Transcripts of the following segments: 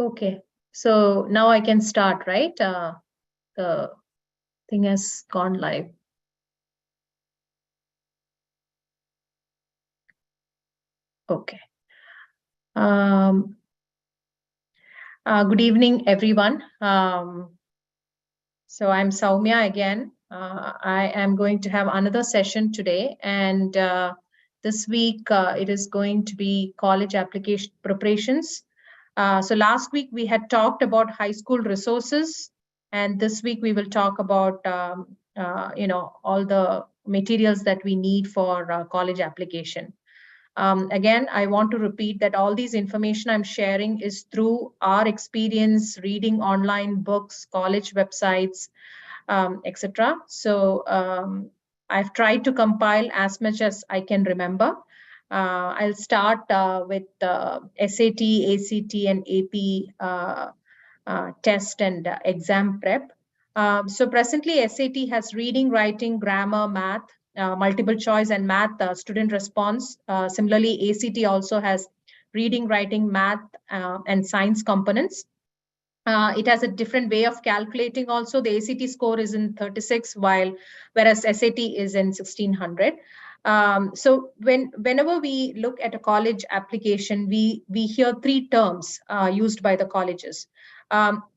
Okay, so now I can start, right? The thing has gone live. Okay. Um, Good evening, everyone. So I'm Soumya again. I am going to have another session today, and this week it is going to be college application preparations. So last week we had talked about high school resources, and this week we will talk about all the materials that we need for college application. Again, I want to repeat that all these information I'm sharing is through our experience reading online books, college websites, etc. So I've tried to compile as much as I can remember. I'll start with SAT, ACT, and AP test and exam prep. So presently, SAT has reading, writing, grammar, math, multiple choice, and math student response. Similarly, ACT also has reading, writing, math, and science components. It has a different way of calculating also. The ACT score is in 36, whereas SAT is in 1600. So whenever we look at a college application, we hear three terms used by the colleges.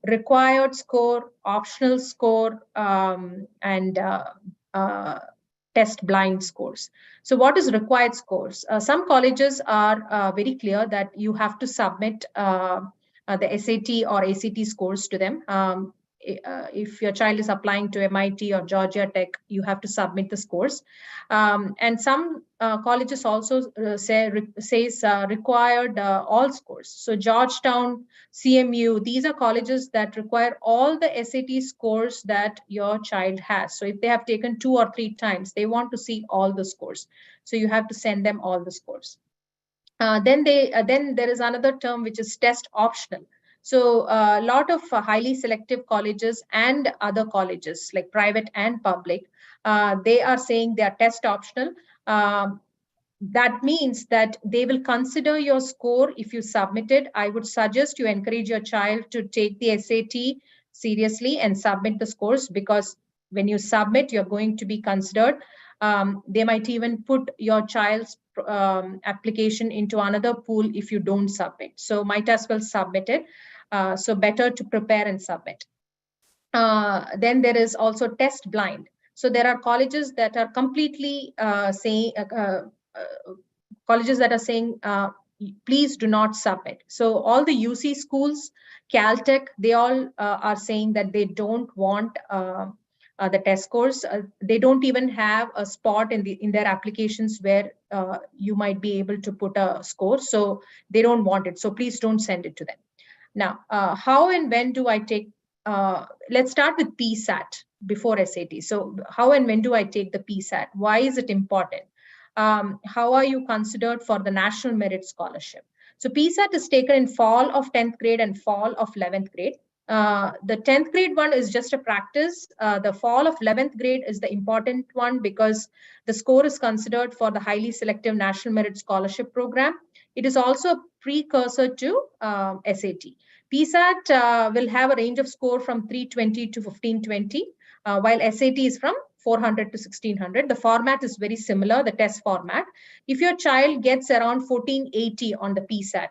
Required score, optional score, and test blind scores. So what is required scores? Some colleges are very clear that you have to submit the SAT or ACT scores to them. If your child is applying to MIT or Georgia Tech, you have to submit the scores. And some colleges also says required all scores. So Georgetown, CMU, these are colleges that require all the SAT scores that your child has. So if they have taken 2 or 3 times, they want to see all the scores. So you have to send them all the scores. Then there is another term which is test optional. So a lot of highly selective colleges and other colleges like private and public, they are saying they are test optional. That means that they will consider your score if you submit it. I would suggest you encourage your child to take the SAT seriously and submit the scores, because when you submit, you're going to be considered. They might even put your child's application into another pool if you don't submit. So might as well submit it. So better to prepare and submit. Then there is also test blind. So there are colleges that are completely colleges that are saying, please do not submit. So all the UC schools, Caltech, they all are saying that they don't want the test scores. They don't even have a spot in their applications where you might be able to put a score. So they don't want it. So please don't send it to them. Now, how and when do I take? Let's start with PSAT before SAT. So how and when do I take the PSAT? Why is it important? How are you considered for the National Merit Scholarship? So PSAT is taken in fall of 10th grade and fall of 11th grade. The 10th grade one is just a practice. The fall of 11th grade is the important one because the score is considered for the highly selective National Merit Scholarship program. It is also a precursor to SAT. PSAT will have a range of score from 320 to 1520, while SAT is from 400 to 1600. The format is very similar, the test format. If your child gets around 1480 on the PSAT,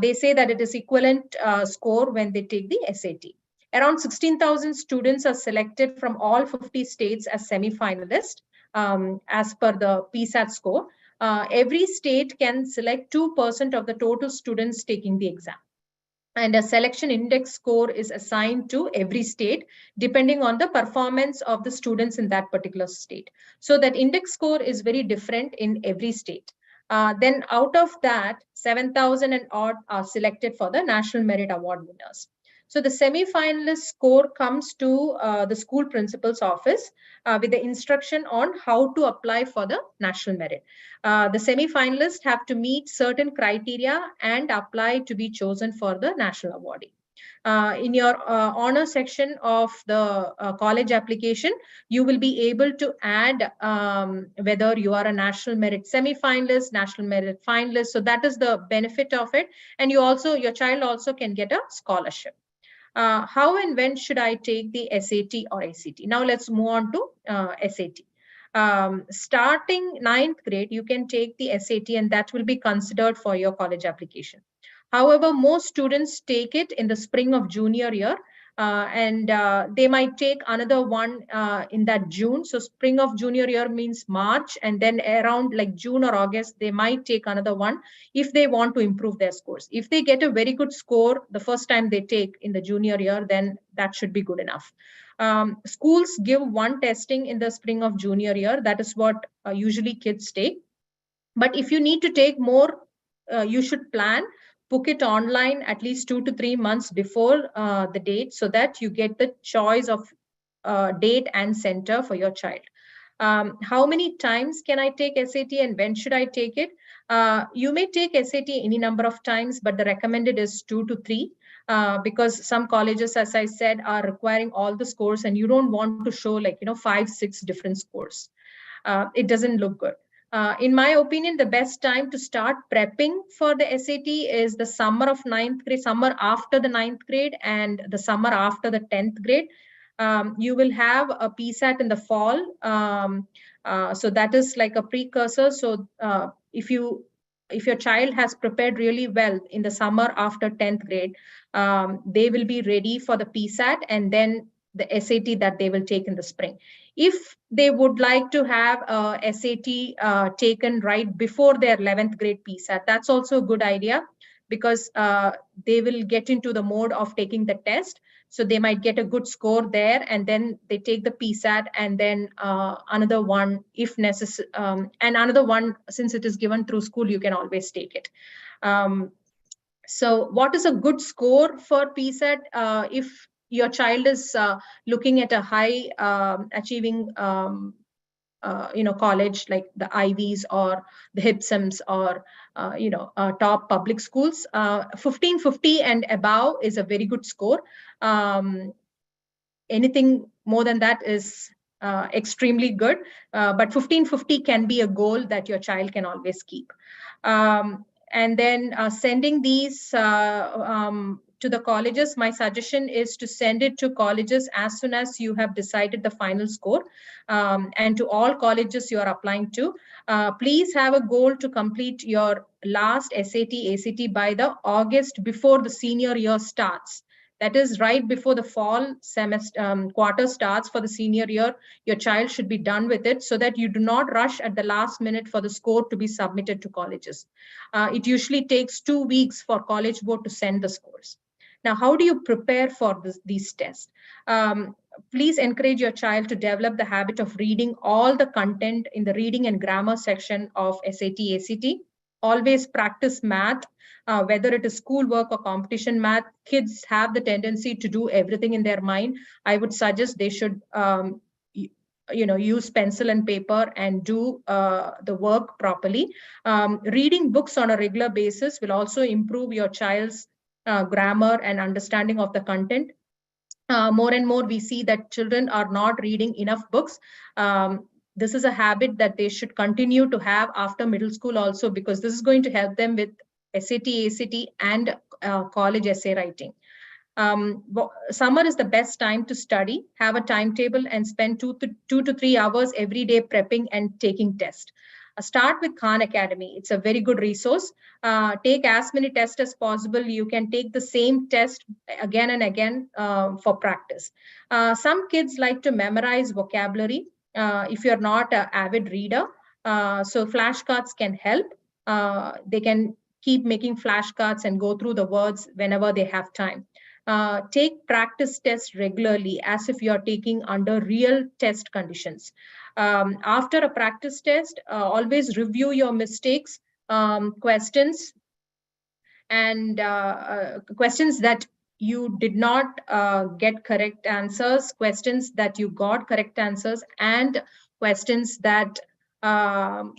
they say that it is equivalent score when they take the SAT. Around 16,000 students are selected from all 50 states as semi-finalists as per the PSAT score. Every state can select 2% of the total students taking the exam. And a selection index score is assigned to every state depending on the performance of the students in that particular state. So that index score is very different in every state. Then out of that, 7,000 and odd are selected for the National Merit Award winners. So the semi-finalist score comes to the school principal's office with the instruction on how to apply for the National Merit. The semi-finalists have to meet certain criteria and apply to be chosen for the national awardee. In your honor section of the college application, you will be able to add whether you are a national merit semi-finalist, national merit finalist. So that is the benefit of it. And your child also can get a scholarship. How and when should I take the SAT or ACT? Now let's move on to SAT. Starting 9th grade, you can take the SAT, and that will be considered for your college application. However, most students take it in the spring of junior year, and they might take another one in that June. So spring of junior year means March, and then around like June or August, they might take another one if they want to improve their scores. If they get a very good score the first time they take in the junior year, then that should be good enough. Schools give one testing in the spring of junior year. That is what usually kids take. But if you need to take more, you should plan, book it online at least 2 to 3 months before the date, so that you get the choice of date and center for your child. How many times can I take SAT and when should I take it? You may take SAT any number of times, but the recommended is 2 to 3. Because some colleges, as I said, are requiring all the scores, and you don't want to show 5, 6 different scores. It doesn't look good. In my opinion, the best time to start prepping for the SAT is the summer of 9th grade, summer after the 9th grade, and the summer after the 10th grade. You will have a PSAT in the fall. So that is like a precursor. So if your child has prepared really well in the summer after 10th grade, they will be ready for the PSAT and then the SAT that they will take in the spring. If they would like to have a SAT taken right before their 11th grade PSAT, that's also a good idea, because they will get into the mode of taking the test. So they might get a good score there, and then they take the PSAT, and then another one if necessary. And another one, since it is given through school, you can always take it. So what is a good score for PSAT? If your child is looking at a high achieving college like the Ivies or the HIPSAMs or top public schools, 1550 and above is a very good score. Anything more than that is extremely good, but 1550 can be a goal that your child can always keep. And then sending these to the colleges, my suggestion is to send it to colleges as soon as you have decided the final score, and to all colleges you are applying to. Please have a goal to complete your last SAT, ACT by the August before the senior year starts. That is right before the fall semester quarter starts for the senior year. Your child should be done with it, so that you do not rush at the last minute for the score to be submitted to colleges. It usually takes 2 weeks for College Board to send the scores. Now, how do you prepare for these tests? Please encourage your child to develop the habit of reading all the content in the reading and grammar section of SAT, ACT. Always practice math, whether it is schoolwork or competition math. Kids have the tendency to do everything in their mind. I would suggest they should use pencil and paper and do the work properly. Reading books on a regular basis will also improve your child's grammar and understanding of the content. More and more we see that children are not reading enough books. This is a habit that they should continue to have after middle school also, because this is going to help them with SAT, ACT, and college essay writing. Summer is the best time to study. Have a timetable and spend 2 to 3 hours every day prepping and taking tests. Start with Khan Academy. It's a very good resource. Take as many tests as possible. You can take the same test again and again for practice. Some kids like to memorize vocabulary if you're not an avid reader. So flashcards can help. They can keep making flashcards and go through the words whenever they have time. Take practice tests regularly as if you're taking under real test conditions. After a practice test, always review your mistakes, questions, and questions that you did not get correct answers, questions that you got correct answers, and questions that are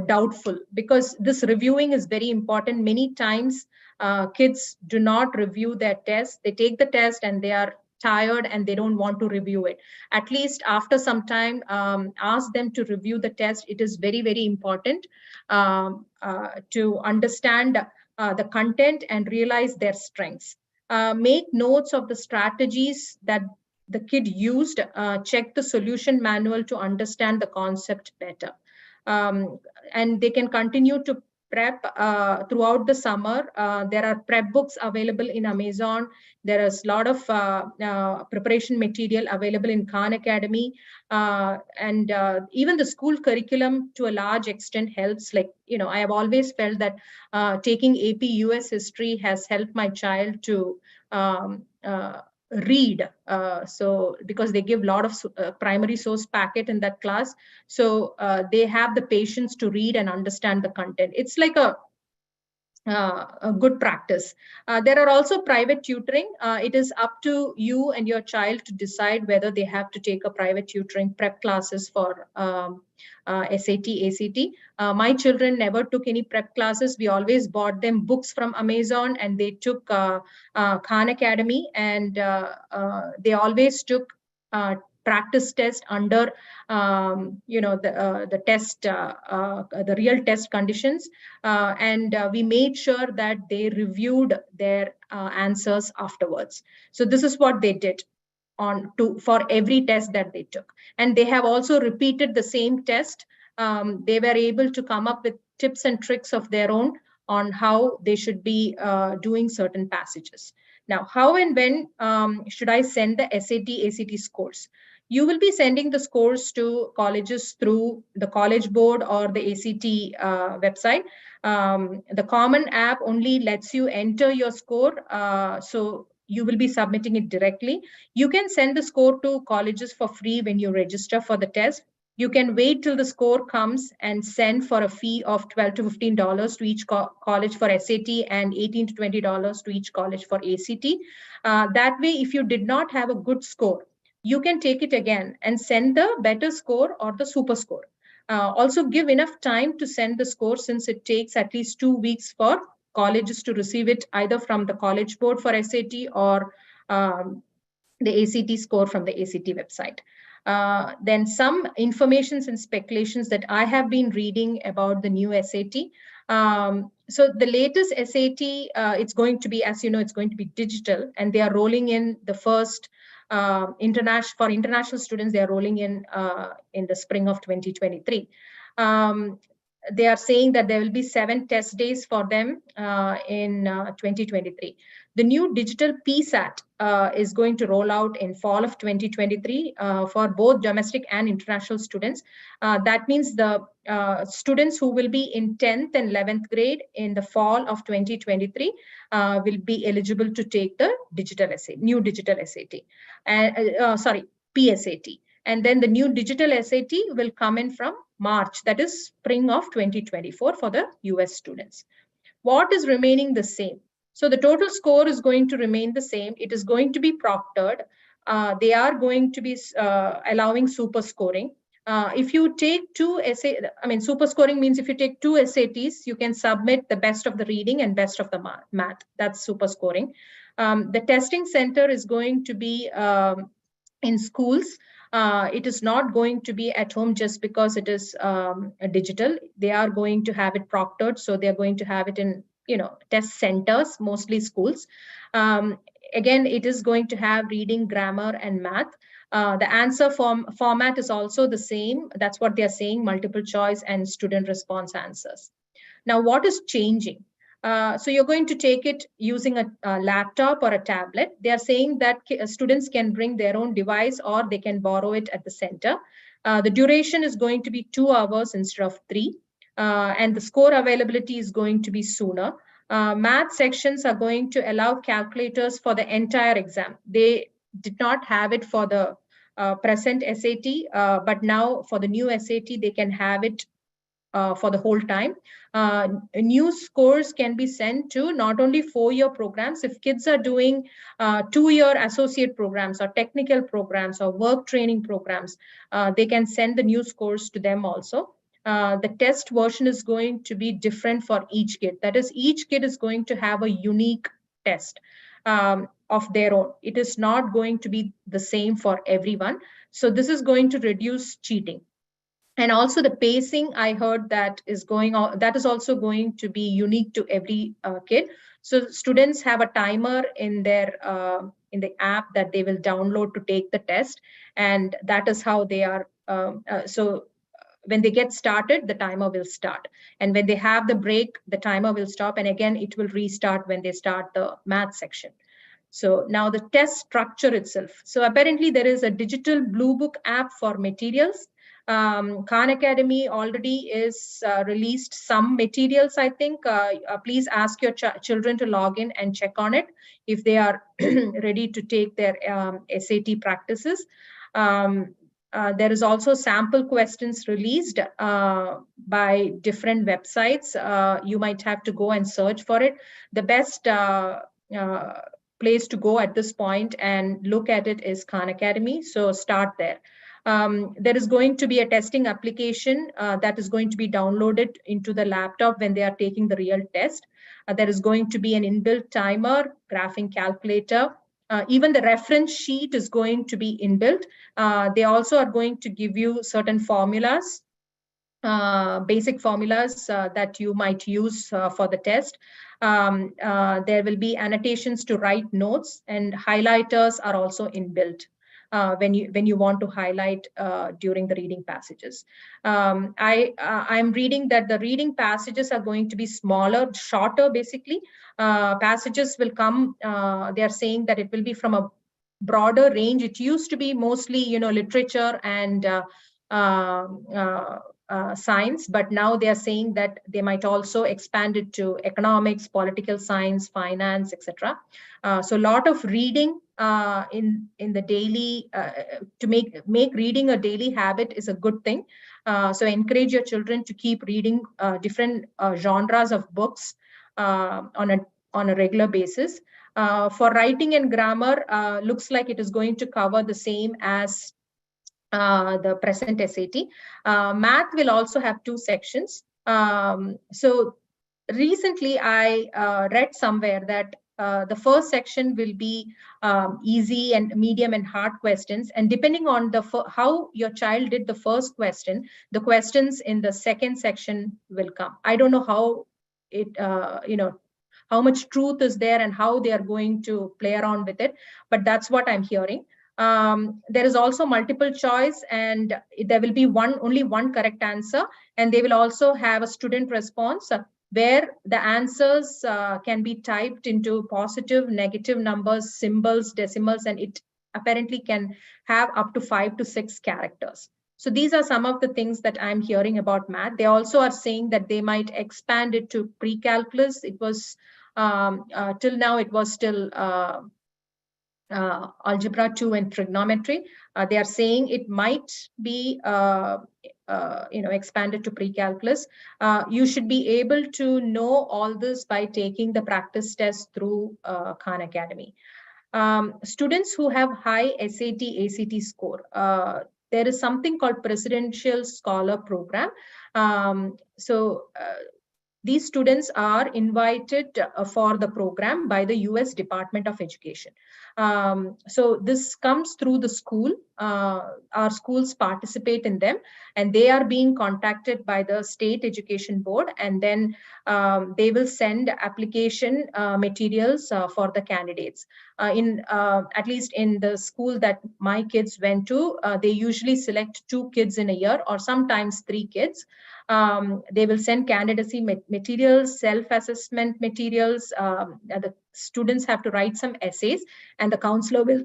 doubtful, because this reviewing is very important. Many times Kids do not review their test. They take the test and they are tired and they don't want to review it. At least after some time, ask them to review the test. It is very, very important to understand the content and realize their strengths. Make notes of the strategies that the kid used. Check the solution manual to understand the concept better. And they can continue to prep throughout the summer. There are prep books available in Amazon. There is a lot of preparation material available in Khan Academy. And even the school curriculum to a large extent helps. Like, I have always felt that taking AP US history has helped my child to read. So because they give a lot of primary source packet in that class, so they have the patience to read and understand the content. It's like a good practice. There are also private tutoring. It is up to you and your child to decide whether they have to take a private tutoring prep classes for SAT, ACT. My children never took any prep classes. We always bought them books from Amazon, and they took Khan Academy, and they always took practice test under the test, the real test conditions, and we made sure that they reviewed their answers afterwards. So this is what they did for every test that they took, and they have also repeated the same test. They were able to come up with tips and tricks of their own on how they should be doing certain passages. Now, how and when should I send the SAT, ACT scores? You will be sending the scores to colleges through the College Board or the ACT website. The Common app only lets you enter your score, so you will be submitting it directly. You can send the score to colleges for free when you register for the test. You can wait till the score comes and send for a fee of $12 to $15 to each college for SAT and $18 to $20 to each college for ACT. That way, if you did not have a good score, you can take it again and send the better score or the super score. Also give enough time to send the score, since it takes at least 2 weeks for colleges to receive it either from the College Board for SAT or the ACT score from the ACT website. Then some informations and speculations that I have been reading about the new SAT. So the latest SAT, it's going to be, as you know, it's going to be digital, and they are rolling in the first international students. They are rolling in the spring of 2023. They are saying that there will be 7 test days for them in 2023. The new digital PSAT is going to roll out in fall of 2023 for both domestic and international students. That means the students who will be in 10th and 11th grade in the fall of 2023 will be eligible to take the digital SAT, new digital SAT, PSAT. And then the new digital SAT will come in from March, that is spring of 2024 for the US students. What is remaining the same? So the total score is going to remain the same. It is going to be proctored. They are going to be allowing super scoring. If you take 2 super scoring means if you take 2 SATs, you can submit the best of the reading and best of the math. That's super scoring. The testing center is going to be in schools. It is not going to be at home just because it is digital. They are going to have it proctored. So they're going to have it in, test centers, mostly schools. Again, it is going to have reading, grammar, and math. The answer format is also the same. That's what they're saying, multiple choice and student response answers. Now, what is changing? So you're going to take it using a laptop or a tablet. They are saying that students can bring their own device or they can borrow it at the center. The duration is going to be 2 hours instead of 3. And the score availability is going to be sooner. Math sections are going to allow calculators for the entire exam. They did not have it for the present SAT, but now for the new SAT, they can have it for the whole time. New scores can be sent to not only 4-year programs. If kids are doing 2-year associate programs or technical programs or work training programs, they can send the new scores to them also. the test version is going to be different for each kid. That is, each kid is going to have a unique test of their own. It is not going to be the same for everyone. So this is going to reduce cheating. And also the pacing, I heard that is going on, that is also going to be unique to every kid. So students have a timer in the app that they will download to take the test, and that is how they are. So when they get started, the timer will start, and when they have the break, the timer will stop, and again it will restart when they start the math section. So now the test structure itself. So apparently there is a digital Blue Book app for materials. Khan Academy already is released some materials, I think. Please ask your children to log in and check on it if they are ready to take their SAT practices. There is also sample questions released by different websites. You might have to go and search for it. The best place to go at this point and look at it is Khan Academy. So start there. There is going to be a testing application that is going to be downloaded into the laptop when they are taking the real test. There is going to be an inbuilt timer, graphing calculator. Even the reference sheet is going to be inbuilt. They also are going to give you certain formulas, basic formulas that you might use for the test. There will be annotations to write notes, and highlighters are also inbuilt when you want to highlight during the reading passages. I'm reading that the reading passages are going to be smaller, shorter, basically. Passages will come, they are saying that it will be from a broader range. It used to be mostly, literature and science, but now they are saying that they might also expand it to economics, political science, finance, etc. So a lot of reading in the daily, to make reading a daily habit is a good thing. So encourage your children to keep reading different genres of books on a regular basis. For writing and grammar, looks like it is going to cover the same as the present SAT. Math will also have 2 sections. So recently I read somewhere that the first section will be easy and medium and hard questions, and depending on how your child did the first question, the questions in the second section will come. I don't know how it how much truth is there and how they are going to play around with it, but that's what I'm hearing. There is also multiple choice, and there will be only one correct answer, and they will also have a student response where the answers can be typed into positive, negative numbers, symbols, decimals, and it apparently can have up to 5 to 6 characters. So these are some of the things that I'm hearing about math. They also are saying that they might expand it to pre-calculus. It was till now it was still algebra 2 and trigonometry. They are saying it might be expanded to pre-calculus. You should be able to know all this by taking the practice test through Khan Academy. Students who have high SAT, ACT score, there is something called Presidential Scholar Program. These students are invited for the program by the US Department of Education. So this comes through the school. Our schools participate in them, and they are being contacted by the state education board, and then they will send application materials for the candidates. At least in the school that my kids went to, they usually select 2 kids in a year, or sometimes 3 kids. They will send candidacy materials, self-assessment materials. The students have to write some essays, and the counselor will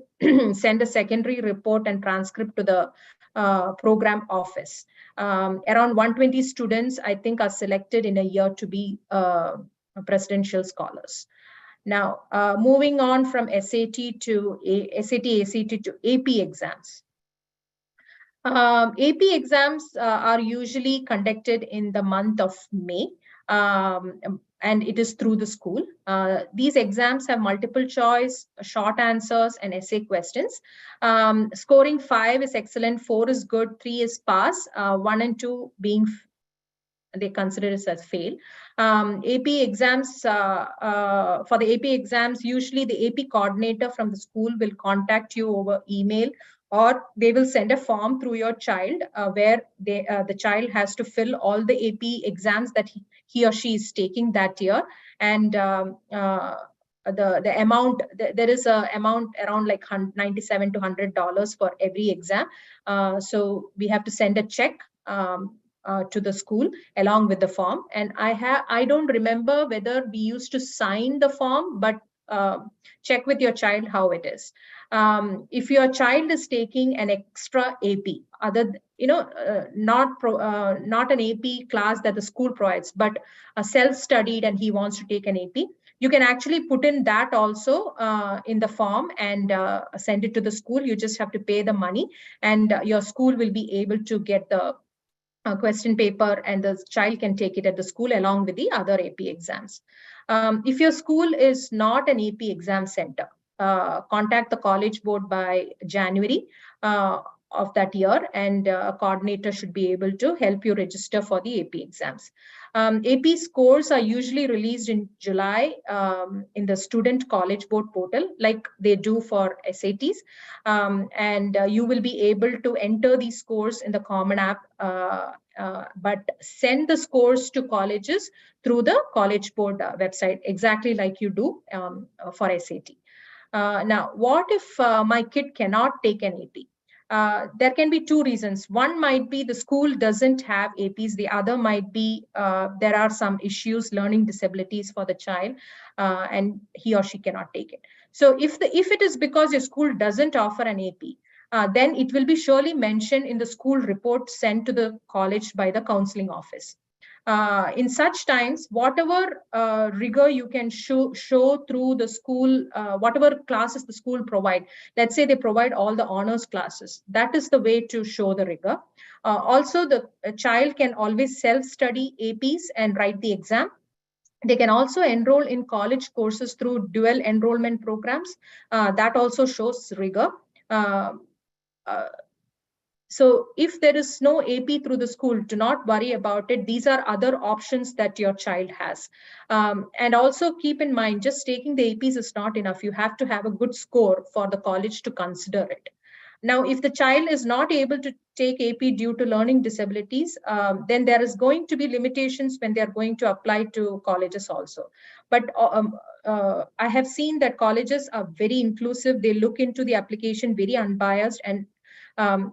send a secondary report and transcript to the program office. Around 120 students, I think, are selected in a year to be presidential scholars. Now, moving on from SAT, ACT to AP exams. AP exams are usually conducted in the month of May, and it is through the school. These exams have multiple choice, short answers, and essay questions. Scoring 5 is excellent, 4 is good, 3 is pass, 1 and 2 being they consider it as fail. AP exams, for the AP exams, usually the AP coordinator from the school will contact you over email, or they will send a form through your child where the child has to fill all the AP exams that he or she is taking that year. And the amount, there is a amount around like $97 to $100 for every exam. So we have to send a check to the school along with the form. And I don't remember whether we used to sign the form, but check with your child how it is. If your child is taking an extra AP, not an AP class that the school provides, but a self-studied, and he wants to take an AP, you can actually put in that also in the form and send it to the school. You just have to pay the money, and your school will be able to get the question paper, and the child can take it at the school along with the other AP exams. If your school is not an AP exam center, contact the college board by January of that year, and a coordinator should be able to help you register for the AP exams. AP scores are usually released in July in the student college board portal, like they do for SATs. And you will be able to enter these scores in the Common App, but send the scores to colleges through the college board website, exactly like you do for SAT. Now, what if my kid cannot take an AP? There can be two reasons. One might be the school doesn't have APs. The other might be there are some issues, learning disabilities for the child, and he or she cannot take it. So if it is because your school doesn't offer an AP, then it will be surely mentioned in the school report sent to the college by the counseling office. In such times, whatever rigor you can show through the school, whatever classes the school provide, let's say they provide all the honors classes, that is the way to show the rigor. Also, the child can always self-study APs and write the exam. They can also enroll in college courses through dual enrollment programs. That also shows rigor. So if there is no AP through the school, do not worry about it. These are other options that your child has. And also keep in mind, just taking the APs is not enough. You have to have a good score for the college to consider it. Now, if the child is not able to take AP due to learning disabilities, then there is going to be limitations when they're going to apply to colleges also. But I have seen that colleges are very inclusive. They look into the application very unbiased, and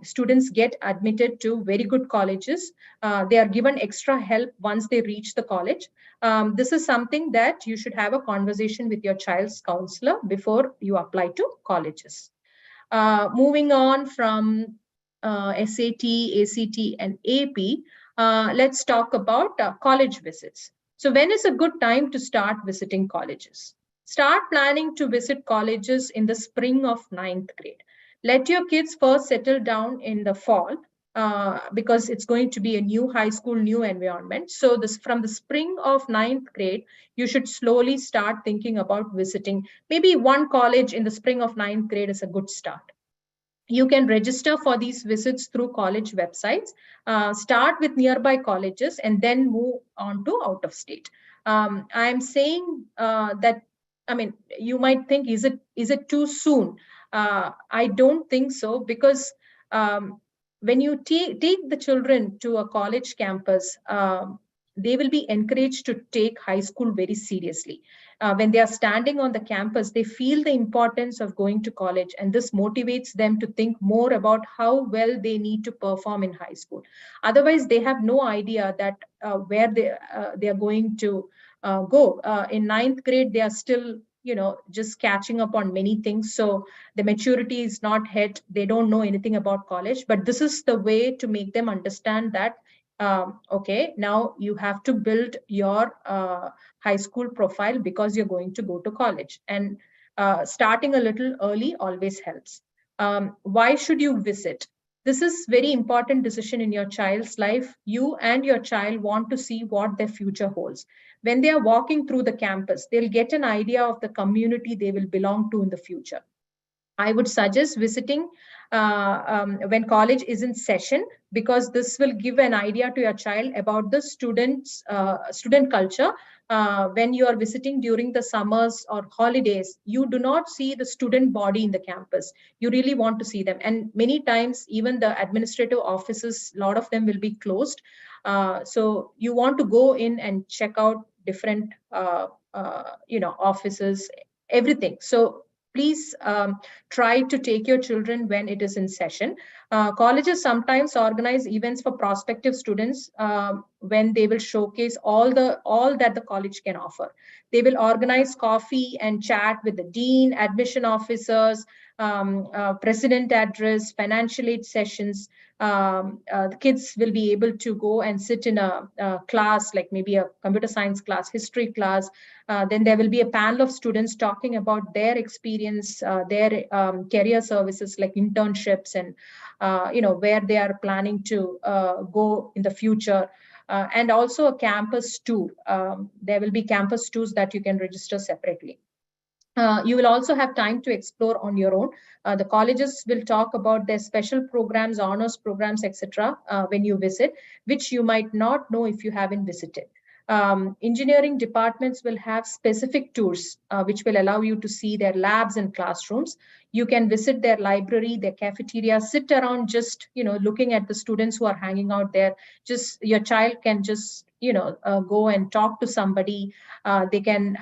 students get admitted to very good colleges. They are given extra help once they reach the college. This is something that you should have a conversation with your child's counselor before you apply to colleges. Moving on from SAT, ACT, and AP, let's talk about college visits. So when is a good time to start visiting colleges? Start planning to visit colleges in the spring of 9th grade. Let your kids first settle down in the fall because it's going to be a new high school, new environment. So from the spring of 9th grade, you should slowly start thinking about visiting. Maybe one college in the spring of 9th grade is a good start. You can register for these visits through college websites. Start with nearby colleges and then move on to out of state. I'm saying that, I mean, you might think, is it too soon? I don't think so, because when you take the children to a college campus, they will be encouraged to take high school very seriously. When they are standing on the campus, they feel the importance of going to college, and this motivates them to think more about how well they need to perform in high school. Otherwise, they have no idea that where they are going to go. In 9th grade, they are still just catching up on many things. So the maturity is not hit. They don't know anything about college, but this is the way to make them understand that, okay, now you have to build your high school profile because you're going to go to college. And starting a little early always helps. Why should you visit? This is very important decision in your child's life. You and your child want to see what their future holds. When they are walking through the campus, they'll get an idea of the community they will belong to in the future. I would suggest visiting when college is in session, because this will give an idea to your child about the student culture. When you are visiting during the summers or holidays, you do not see the student body in the campus. You really want to see them. And many times, even the administrative offices, a lot of them will be closed. So you want to go in and check out different, offices, everything. So please try to take your children when it is in session. Colleges sometimes organize events for prospective students when they will showcase all that the college can offer. They will organize coffee and chat with the dean, admission officers, president address, financial aid sessions. The kids will be able to go and sit in a class, like maybe a computer science class, history class. Then there will be a panel of students talking about their experience, their career services like internships, and where they are planning to go in the future. And also a campus tour. There will be campus tours that you can register separately. You will also have time to explore on your own. The colleges will talk about their special programs, honors programs, etc. When you visit, which you might not know if you haven't visited. Engineering departments will have specific tours, which will allow you to see their labs and classrooms. You can visit their library, their cafeteria, sit around just, looking at the students who are hanging out there. Just your child can just, go and talk to somebody. They can,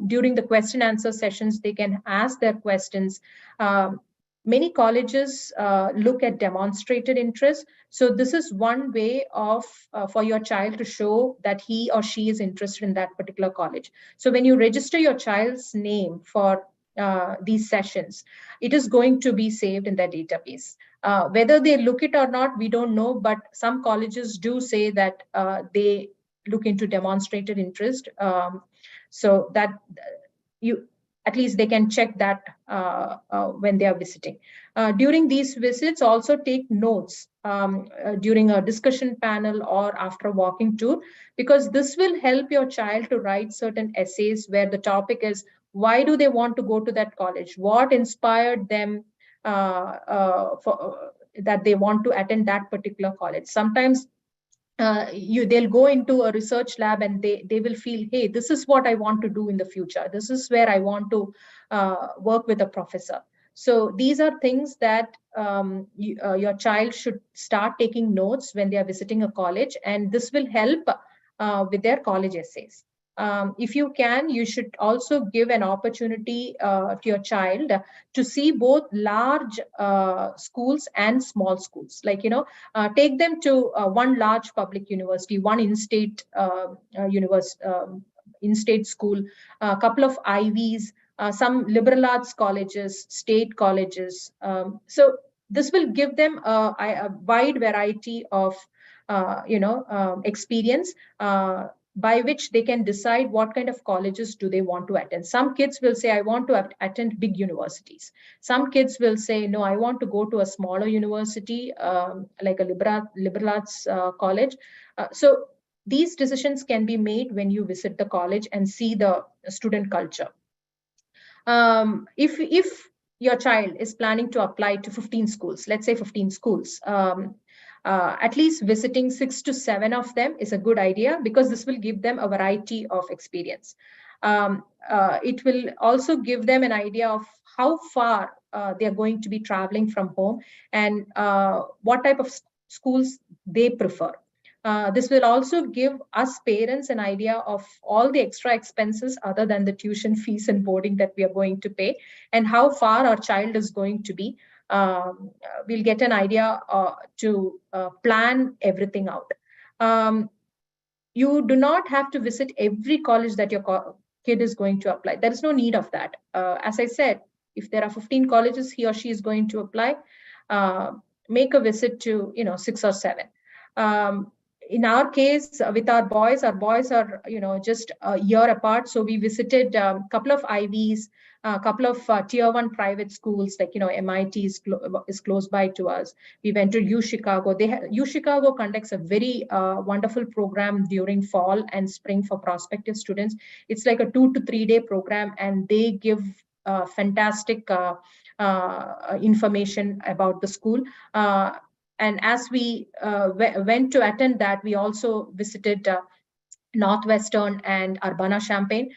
during the question answer sessions, they can ask their questions. Many colleges look at demonstrated interest. So this is one way of for your child to show that he or she is interested in that particular college. So when you register your child's name for these sessions, it is going to be saved in their database. Whether they look it or not, we don't know, but some colleges do say that they look into demonstrated interest. So that you at least they can check that when they are visiting. During these visits, also take notes during a discussion panel or after a walking tour, because this will help your child to write certain essays where the topic is, why do they want to go to that college? What inspired them that they want to attend that particular college? Sometimes they'll go into a research lab and they will feel, hey, this is what I want to do in the future. This is where I want to work with a professor. So these are things that your child should start taking notes when they are visiting a college, and this will help with their college essays. If you can, you should also give an opportunity to your child to see both large schools and small schools. Like, take them to one large public university, one in-state in-state school, a couple of Ivies, some liberal arts colleges, state colleges. So this will give them a wide variety of experience, by which they can decide what kind of colleges do they want to attend. Some kids will say, I want to attend big universities. Some kids will say, no, I want to go to a smaller university, like a liberal arts college. So these decisions can be made when you visit the college and see the student culture. If your child is planning to apply to 15 schools, let's say 15 schools, at least visiting 6 to 7 of them is a good idea, because this will give them a variety of experience. It will also give them an idea of how far they are going to be traveling from home, and what type of schools they prefer. This will also give us parents an idea of all the extra expenses other than the tuition fees and boarding that we are going to pay, and how far our child is going to be. We'll get an idea to plan everything out. You do not have to visit every college that your kid is going to apply. There is no need of that. As I said, if there are 15 colleges he or she is going to apply, make a visit to 6 or 7. In our case, with our boys are just a year apart, so we visited a couple of Ivies, a couple of tier 1 private schools, like MIT is close by to us. We went to UChicago. UChicago conducts a very wonderful program during fall and spring for prospective students. It's like a 2 to 3 day program, and they give fantastic information about the school. And as we went to attend that, we also visited Northwestern and Urbana-Champaign.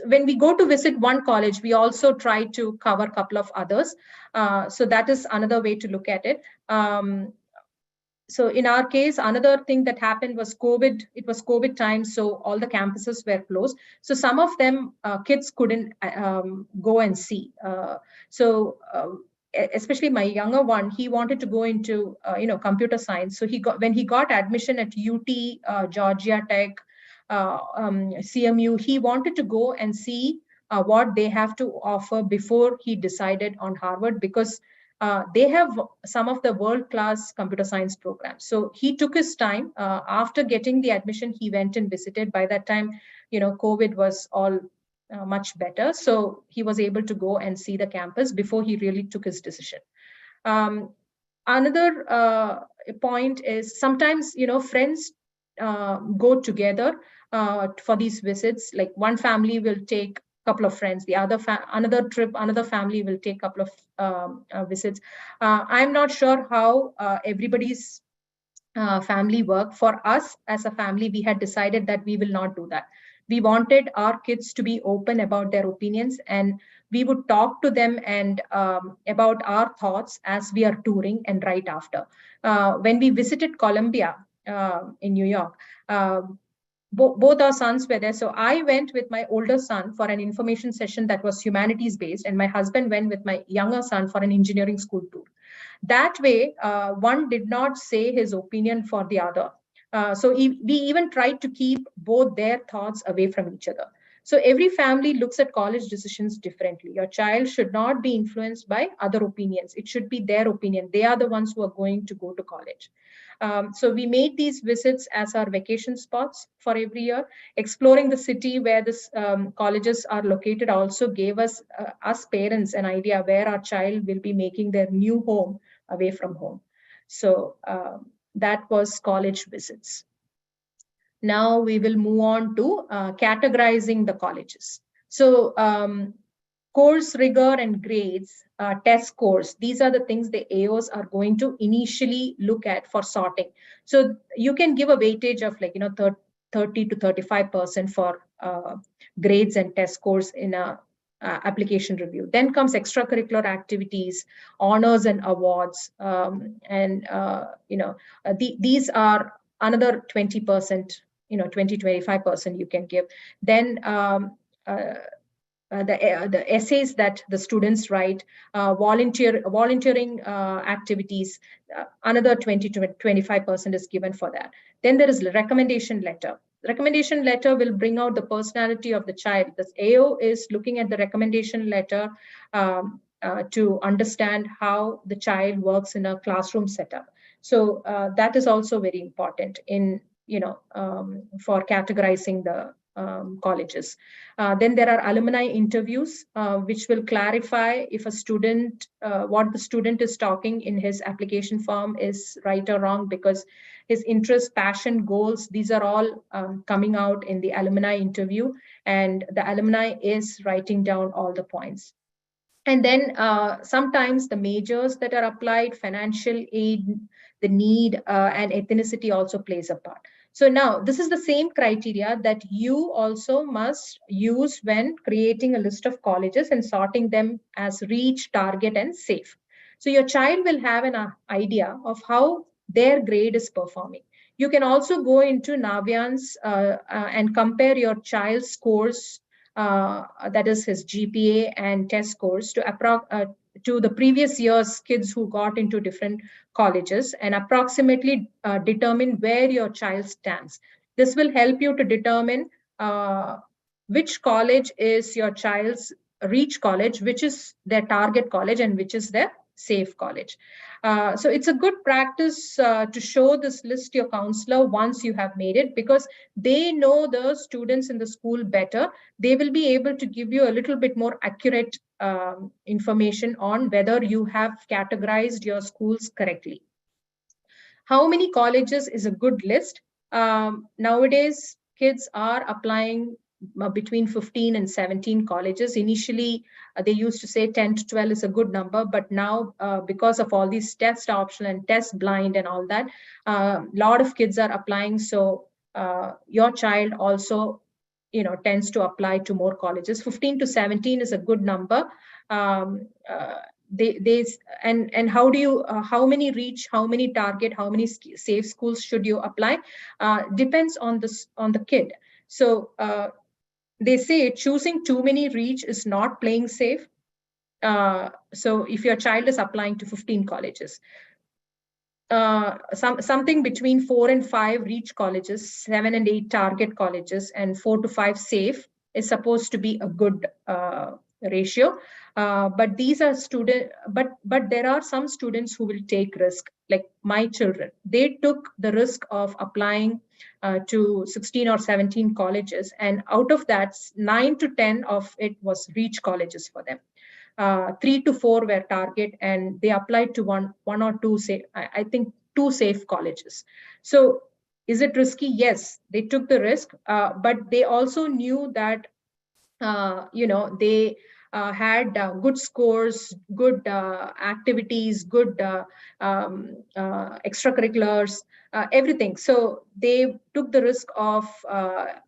When we go to visit one college, we also try to cover a couple of others. So that is another way to look at it. So in our case, another thing that happened was COVID. It was COVID time, so all the campuses were closed. So some of them kids couldn't go and see. Especially my younger one, he wanted to go into computer science. So when he got admission at UT, Georgia Tech, CMU, he wanted to go and see what they have to offer before he decided on Harvard, because they have some of the world-class computer science programs. So he took his time. After getting the admission, he went and visited. By that time, COVID was all much better. So he was able to go and see the campus before he really took his decision. Another point is sometimes, friends go together for these visits. Like one family will take couple of friends, the another family will take a couple of visits. I'm not sure how everybody's family work. For us as a family, we had decided that we will not do that. We wanted our kids to be open about their opinions, and we would talk to them and about our thoughts as we are touring and right after. When we visited Columbia in New York, both our sons were there. So I went with my older son for an information session that was humanities based, and my husband went with my younger son for an engineering school tour. That way, one did not say his opinion for the other. We even tried to keep both their thoughts away from each other. So every family looks at college decisions differently. Your child should not be influenced by other opinions. It should be their opinion. They are the ones who are going to go to college. So we made these visits as our vacation spots for every year. Exploring the city where this colleges are located also gave us parents an idea where our child will be making their new home away from home. So that was college visits. Now we will move on to categorizing the colleges. So course rigor and grades, test scores, these are the things the AOs are going to initially look at for sorting. So you can give a weightage of 30 to 35% for grades and test scores in a application review. Then comes extracurricular activities, honors and awards, these are another 20%, 20-25% you can give. Then the essays that the students write, volunteering activities, another 20 to 25% is given for that. Then there is recommendation letter. Recommendation letter will bring out the personality of the child. The AO is looking at the recommendation letter to understand how the child works in a classroom setup. So that is also very important in for categorizing the colleges. Then there are alumni interviews, which will clarify if a student, what the student is talking in his application form is right or wrong, because his interest, passion, goals, these are all coming out in the alumni interview, and the alumni is writing down all the points. And then sometimes the majors that are applied, financial aid, the need, and ethnicity also plays a part. So now this is the same criteria that you also must use when creating a list of colleges and sorting them as reach, target, and safe. So your child will have an idea of how their grade is performing. You can also go into Naviance and compare your child's scores, that is his GPA and test scores, to the previous year's kids who got into different colleges, and approximately determine where your child stands. This will help you to determine which college is your child's reach college, which is their target college, and which is their safe college. So it's a good practice to show this list to your counselor once you have made it, because they know the students in the school better. They will be able to give you a little bit more accurate information on whether you have categorized your schools correctly. How many colleges is a good list? Nowadays, kids are applying between 15 and 17 colleges. Initially, they used to say 10 to 12 is a good number, but now because of all these test option and test blind and all that, a lot of kids are applying. So your child also, tends to apply to more colleges. 15 to 17 is a good number. They and how do you how many reach, how many target, how many safe schools should you apply? Depends on the kid. So they say choosing too many reach is not playing safe. So if your child is applying to 15 colleges, something between 4 and 5 reach colleges, 7 and 8 target colleges, and 4 to 5 safe is supposed to be a good ratio. But these are but there are some students who will take risk, like my children. They took the risk of applying to 16 or 17 colleges, and out of that, 9 to 10 of it was reach colleges for them. 3 to 4 were target, and they applied to one or two, say, I think 2 safe colleges. So is it risky? Yes, they took the risk, but they also knew that they had good scores, good activities, good extracurriculars, everything. So they took the risk of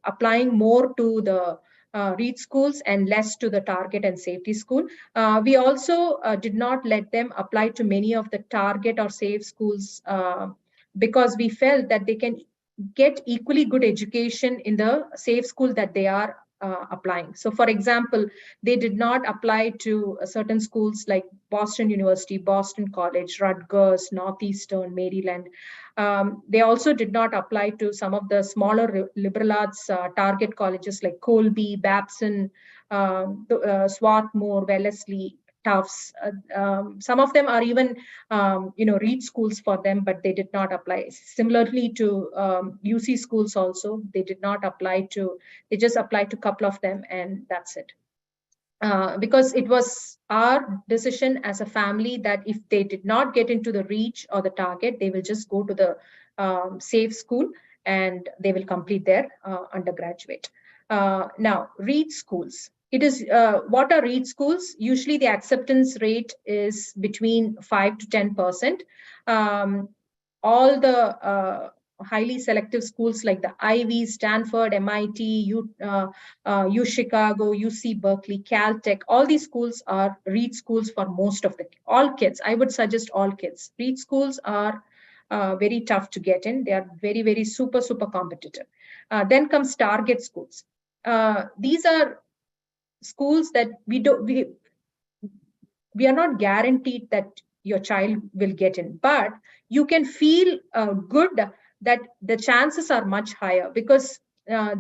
applying more to the reach schools and less to the target and safety school. We also did not let them apply to many of the target or safe schools because we felt that they can get equally good education in the safe school that they are applying. So for example, they did not apply to certain schools like Boston University, Boston College, Rutgers, Northeastern, Maryland. They also did not apply to some of the smaller liberal arts target colleges like Colby, Babson, Swarthmore, Wellesley, Tufts. Some of them are even, reach schools for them, but they did not apply. Similarly to UC schools also, they did not apply to, they just applied to a couple of them, and that's it. Because it was our decision as a family that if they did not get into the reach or the target, they will just go to the safe school and they will complete their undergraduate. Now, reach schools. It is what are reach schools? Usually the acceptance rate is between 5 to 10%. All the highly selective schools like the Ivy, Stanford, MIT, U Chicago, UC Berkeley, Caltech, all these schools are reach schools for most of all kids. I would suggest all kids. Reach schools are very tough to get in. They are very, very super competitive. Then comes target schools. These are schools that we are not guaranteed that your child will get in, but you can feel good that the chances are much higher because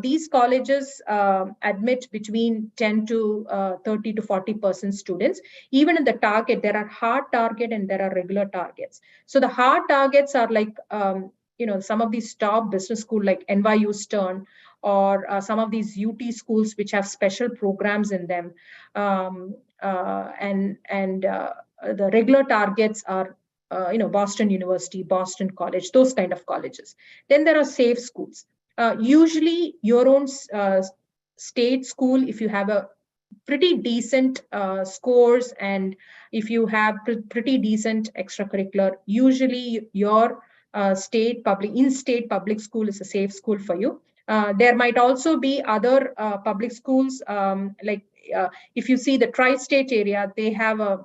these colleges admit between 10 to 30 to 40% students. Even in the target, there are hard target and there are regular targets. So the hard targets are like, some of these top business school like NYU Stern, or some of these UT schools which have special programs in them. And the regular targets are, Boston University, Boston College, those kind of colleges. Then there are safe schools. Usually your own state school, if you have a pretty decent scores and if you have pretty decent extracurricular, usually your in-state public school is a safe school for you. There might also be other public schools, like if you see the tri-state area, they have a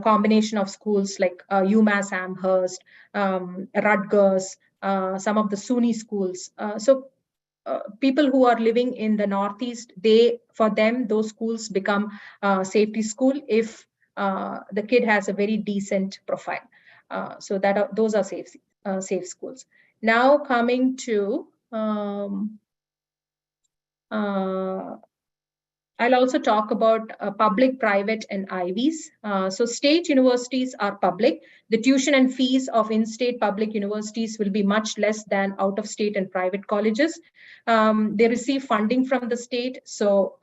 combination of schools like UMass Amherst, Rutgers, some of the SUNY schools. So people who are living in the Northeast, for them, those schools become safety school if the kid has a very decent profile. So those are safe schools. Now coming to, I'll also talk about public, private, and Ivies. So state universities are public. The tuition and fees of in-state public universities will be much less than out-of-state and private colleges. They receive funding from the state. So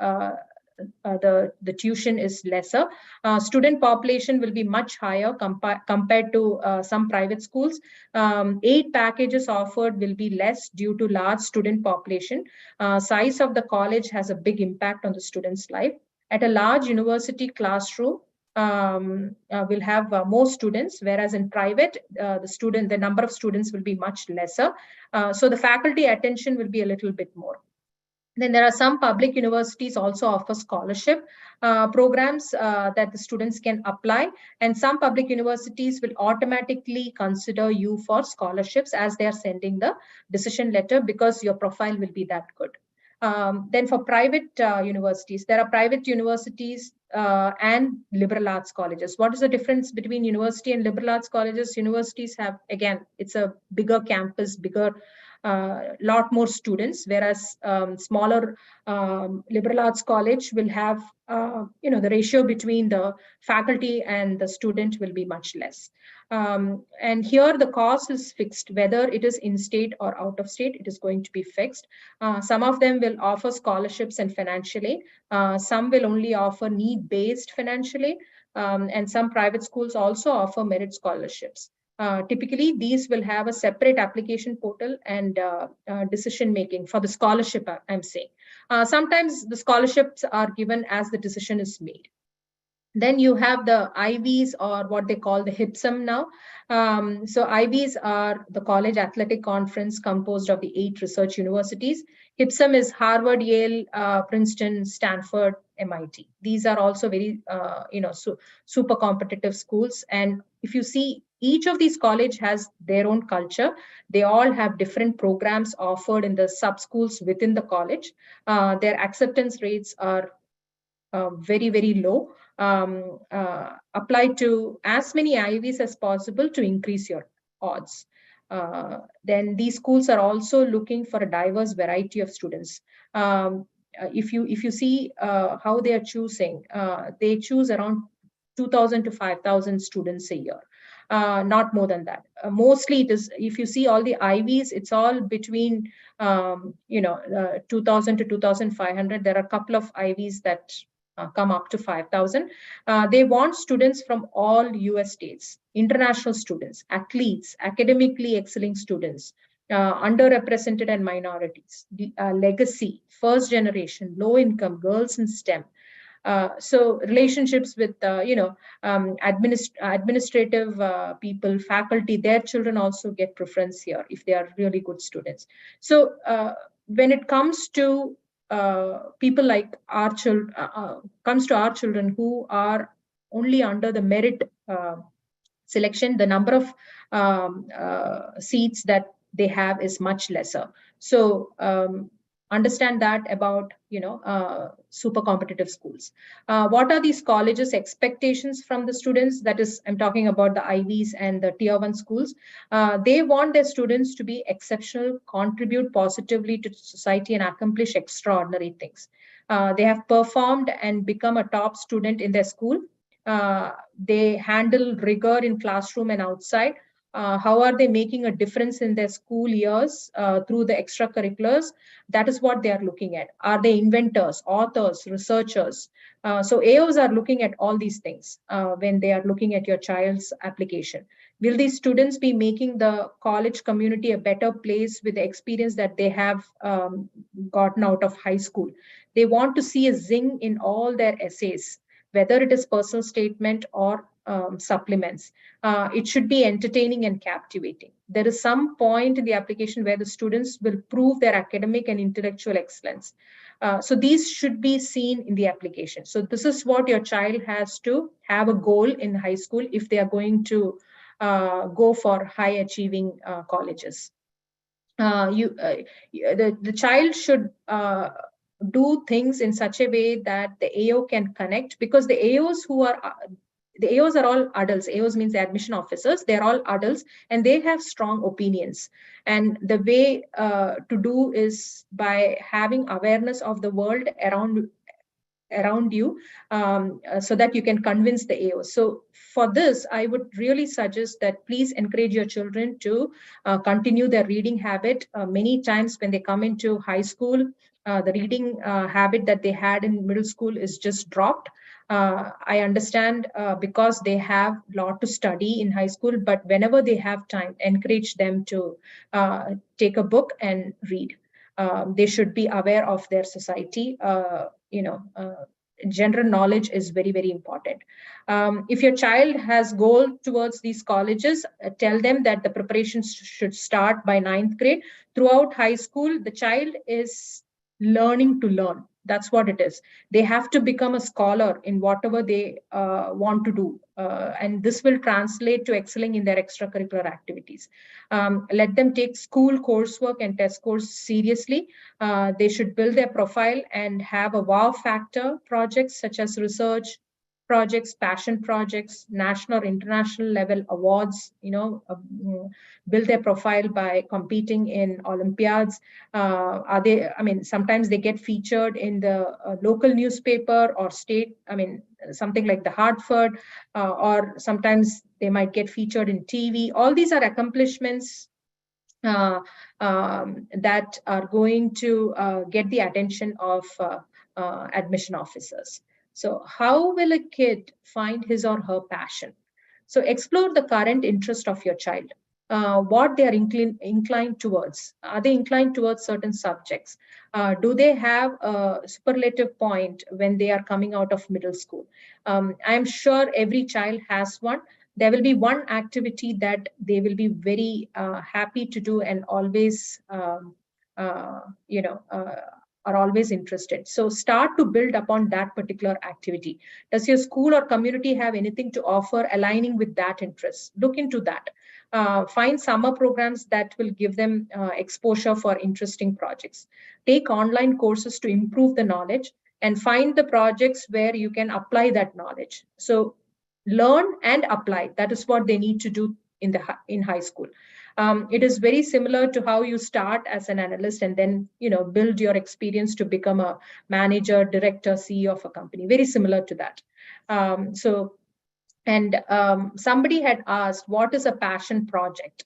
the tuition is lesser. Student population will be much higher compared to some private schools. Aid packages offered will be less due to large student population. Size of the college has a big impact on the student's life. At a large university classroom, will have more students, whereas in private, the number of students will be much lesser. So the faculty attention will be a little bit more. Then there are some public universities also offer scholarship programs that the students can apply, and some public universities will automatically consider you for scholarships as they are sending the decision letter, because your profile will be that good. Then for private universities, there are private universities and liberal arts colleges. What is the difference between university and liberal arts colleges? Universities have, again, it's a bigger campus, bigger lot more students, whereas smaller liberal arts college will have, the ratio between the faculty and the student will be much less. And here the cost is fixed, whether it is in state or out of state, it is going to be fixed. Some of them will offer scholarships and financially. Some will only offer need-based financially. And some private schools also offer merit scholarships. Typically, these will have a separate application portal and decision making for the scholarship, I'm saying. Sometimes the scholarships are given as the decision is made. Then you have the IVs, or what they call the HIPSM now. So IVs are the College Athletic Conference, composed of the 8 research universities. HIPSM is Harvard, Yale, Princeton, Stanford, MIT. These are also very, super competitive schools. And if you see, each of these colleges has their own culture. They all have different programs offered in the sub-schools within the college. Their acceptance rates are very, very low. Apply to as many IVs as possible to increase your odds. Then these schools are also looking for a diverse variety of students. If you see how they are choosing, they choose around 2,000 to 5,000 students a year. Not more than that. Mostly it is, if you see all the IVs, it's all between 2,000 to 2,500. There are a couple of IVs that come up to 5,000. They want students from all US states, international students, athletes, academically excelling students, underrepresented and minorities, legacy, first generation, low income, girls in STEM. So relationships with, administrative people, faculty, their children also get preference here if they are really good students. So when it comes to people like our children, comes to our children who are only under the merit selection, the number of seats that they have is much lesser. So understand that about super competitive schools. What are these colleges' expectations from the students? That is, I'm talking about the IVs and the tier 1 schools. They want their students to be exceptional, contribute positively to society, and accomplish extraordinary things. They have performed and become a top student in their school. They handle rigor in classroom and outside. How are they making a difference in their school years through the extracurriculars? That is what they are looking at. Are they inventors, authors, researchers? So AOs are looking at all these things when they are looking at your child's application. Will these students be making the college community a better place with the experience that they have gotten out of high school? They want to see a zing in all their essays, whether it is personal statement or supplements. It should be entertaining and captivating. There is some point in the application where the students will prove their academic and intellectual excellence. So these should be seen in the application. So this is what your child has to have a goal in high school if they are going to go for high achieving colleges. The child should do things in such a way that the AO can connect, because the AOs are all adults. AOs means the admission officers. They're all adults and they have strong opinions. And the way to do is by having awareness of the world around you, so that you can convince the AO. So for this, I would really suggest that please encourage your children to continue their reading habit. Many times when they come into high school, the reading habit that they had in middle school is just dropped. I understand because they have a lot to study in high school, but whenever they have time, encourage them to take a book and read. They should be aware of their society. General knowledge is very, very important. If your child has goal towards these colleges, tell them that the preparations should start by ninth grade. Throughout high school, the child is learning to learn. That's what it is. They have to become a scholar in whatever they want to do. And this will translate to excelling in their extracurricular activities. Let them take school coursework and test scores seriously. They should build their profile and have a wow factor projects such as research projects, passion projects, national or international level awards, build their profile by competing in Olympiads. Sometimes they get featured in the local newspaper or state, something like the Hartford, or sometimes they might get featured in TV. All these are accomplishments that are going to get the attention of admission officers. So how will a kid find his or her passion? So explore the current interest of your child. What they are inclined towards. Are they inclined towards certain subjects? Do they have a superlative point when they are coming out of middle school? I'm sure every child has one. There will be one activity that they will be very happy to do and always, uh, you know, uh, are always interested. So start to build upon that particular activity. Does your school or community have anything to offer aligning with that interest? Look into that. Find summer programs that will give them exposure for interesting projects. Take online courses to improve the knowledge and find the projects where you can apply that knowledge. So learn and apply. That is what they need to do in high school. It is very similar to how you start as an analyst and then build your experience to become a manager, director, CEO of a company. Very similar to that. Somebody had asked, what is a passion project?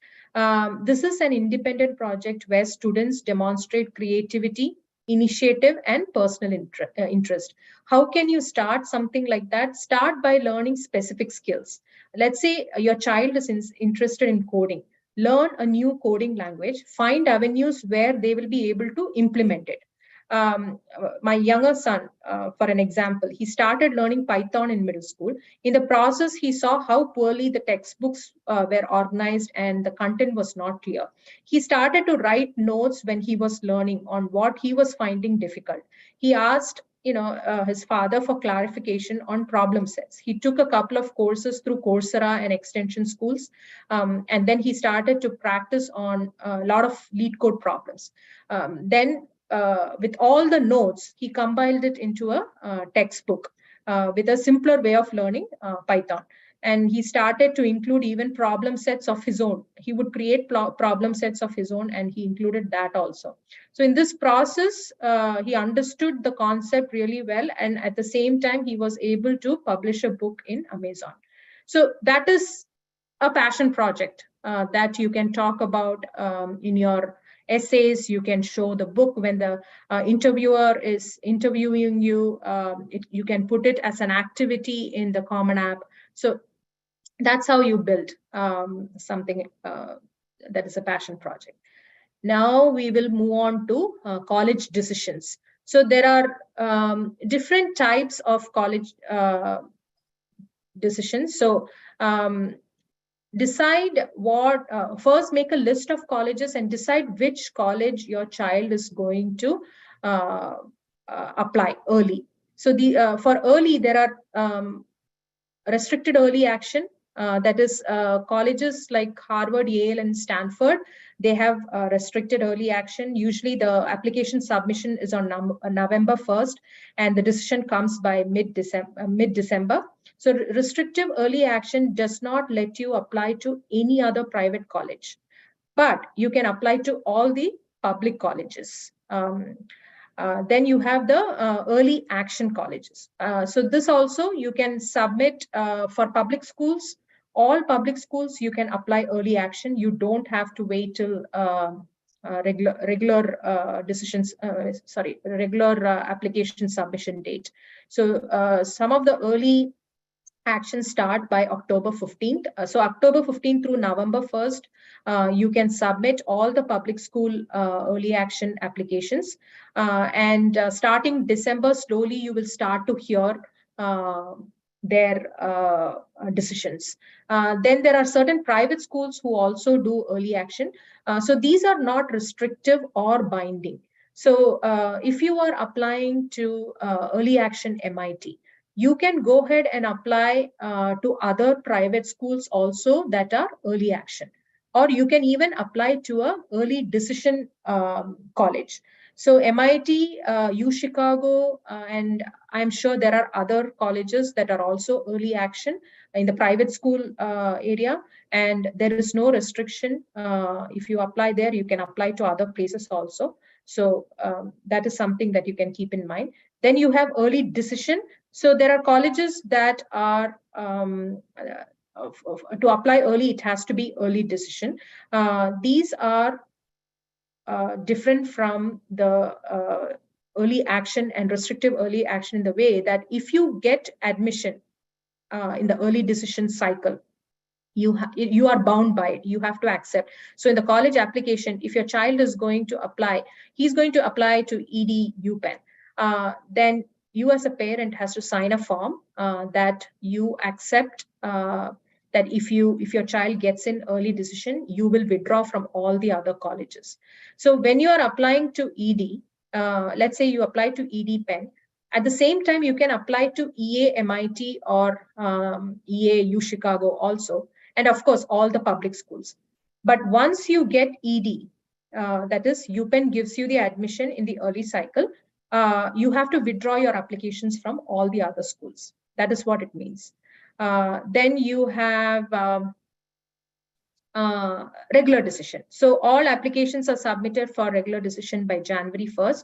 This is an independent project where students demonstrate creativity, initiative, and personal interest. How can you start something like that? Start by learning specific skills. Let's say your child is interested in coding. Learn a new coding language, find avenues where they will be able to implement it. My younger son, for an example, he started learning Python in middle school. In the process, he saw how poorly the textbooks were organized and the content was not clear. He started to write notes when he was learning on what he was finding difficult. He asked his father for clarification on problem sets. He took a couple of courses through Coursera and extension schools, and then he started to practice on a lot of lead code problems. Then with all the notes, he compiled it into a textbook with a simpler way of learning Python. And he started to include even problem sets of his own. He would create problem sets of his own, and he included that also. So in this process, he understood the concept really well. And at the same time, he was able to publish a book in Amazon. So that is a passion project that you can talk about in your essays. You can show the book when the interviewer is interviewing you. You can put it as an activity in the Common App. So that's how you build something that is a passion project. Now we will move on to college decisions. So there are different types of college decisions. So decide what, first make a list of colleges and decide which college your child is going to apply early. So for early, there are restricted early action. That is colleges like Harvard, Yale, and Stanford. They have restricted early action. Usually the application submission is on November 1st, and the decision comes by mid-December. So restrictive early action does not let you apply to any other private college, but you can apply to all the public colleges. Then you have the early action colleges. So this also you can submit for public schools. All public schools, you can apply early action. You don't have to wait till regular application submission date. So some of the early actions start by October 15th. So October 15th through November 1st, you can submit all the public school early action applications. And starting December, slowly you will start to hear their decisions. Then there are certain private schools who also do early action. So these are not restrictive or binding. So if you are applying to early action MIT, you can go ahead and apply to other private schools also that are early action, or you can even apply to a early decision college. So MIT, UChicago, and I'm sure there are other colleges that are also early action in the private school area, and there is no restriction. If you apply there, you can apply to other places also. So that is something that you can keep in mind. Then you have early decision. So there are colleges that are to apply early, it has to be early decision. These are different from the early action and restrictive early action in the way that if you get admission in the early decision cycle, you are bound by it. You have to accept. So in the college application, if your child is going to apply, he's going to apply to ED UPenn. Then you as a parent has to sign a form that you accept that if your child gets in early decision, you will withdraw from all the other colleges. So when you are applying to ED, let's say you apply to ED Penn, at the same time, you can apply to EA MIT or EA UChicago also, and of course, all the public schools. But once you get ED, that is, UPenn gives you the admission in the early cycle, you have to withdraw your applications from all the other schools. That is what it means. Then you have regular decision. So all applications are submitted for regular decision by January 1st.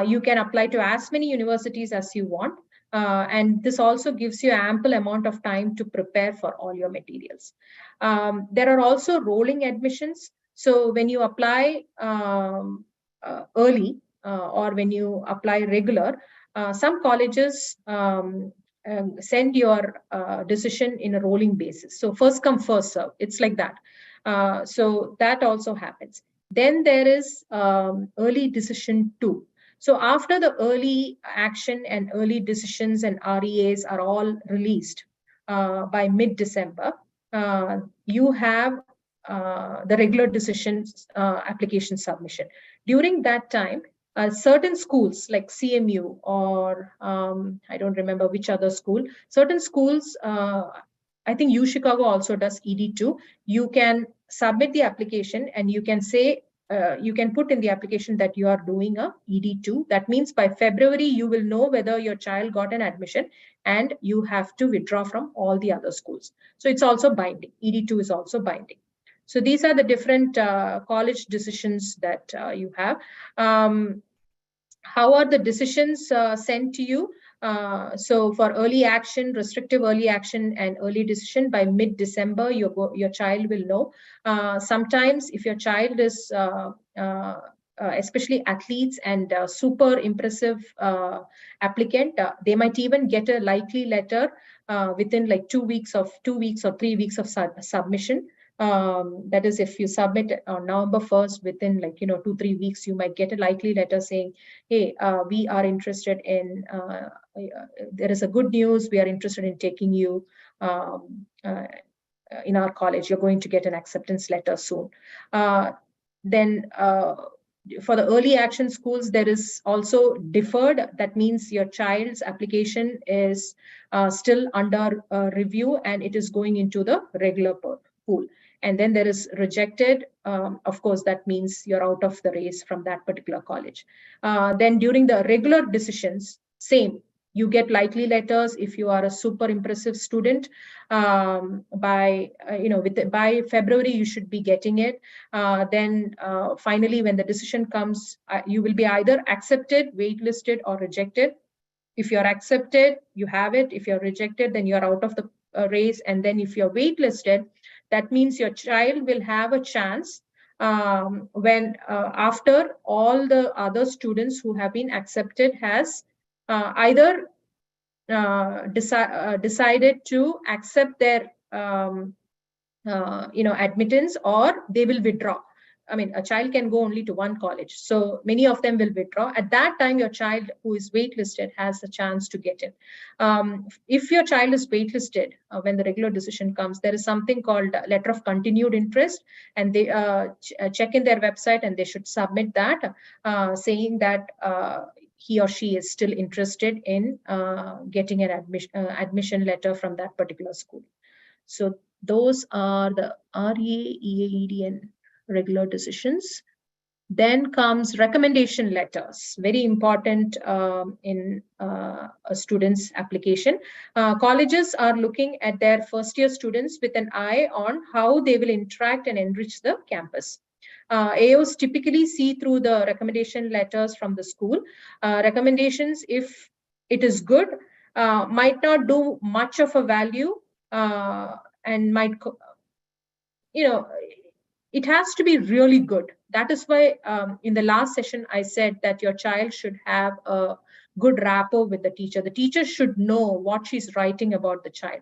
You can apply to as many universities as you want. And this also gives you ample amount of time to prepare for all your materials. There are also rolling admissions. So when you apply early or when you apply regular, some colleges send your decision in a rolling basis. So first come, first serve. It's like that. So that also happens. Then there is early decision 2. So after the early action and early decisions and REAs are all released by mid-December, you have the regular decisions application submission. During that time, certain schools like CMU or I don't remember which other school, certain schools, I think UChicago also does ED2. You can submit the application and you can say, you can put in the application that you are doing a ED2. That means by February, you will know whether your child got an admission and you have to withdraw from all the other schools. So it's also binding. ED2 is also binding. So these are the different college decisions that you have. How are the decisions sent to you? So for early action, restrictive early action and early decision, by mid-December, your child will know. Sometimes if your child is, especially athletes and super impressive applicant, they might even get a likely letter within like 2 weeks or 3 weeks of submission. That is, if you submit on November 1st, within 2-3 weeks, you might get a likely letter saying, hey, we are interested in, there is a good news, we are interested in taking you in our college. You're going to get an acceptance letter soon. Then for the early action schools, there is also deferred. That means your child's application is still under review and it is going into the regular pool. And then there is rejected. Of course, that means you're out of the race from that particular college. Then during the regular decisions, same. You get likely letters if you are a super impressive student. By February, you should be getting it. Then finally, when the decision comes, you will be either accepted, waitlisted, or rejected. If you're accepted, you have it. If you're rejected, then you're out of the race. And then if you're waitlisted, that means your child will have a chance when after all the other students who have been accepted has either decided to accept their admittance, or they will withdraw. I mean, a child can go only to one college, so many of them will withdraw. At that time, your child who is waitlisted has a chance to get in. If your child is waitlisted, when the regular decision comes, there is something called letter of continued interest, and they check in their website and they should submit that, saying that he or she is still interested in getting an admission letter from that particular school. So those are the REA, EAED, and regular decisions. Then comes recommendation letters, very important in a student's application. Colleges are looking at their first year students with an eye on how they will interact and enrich the campus. AOs typically see through the recommendation letters from the school. Recommendations, if it is good, might not do much of a value, and might, it has to be really good. That is why in the last session, I said that your child should have a good rapport with the teacher. The teacher should know what she's writing about the child.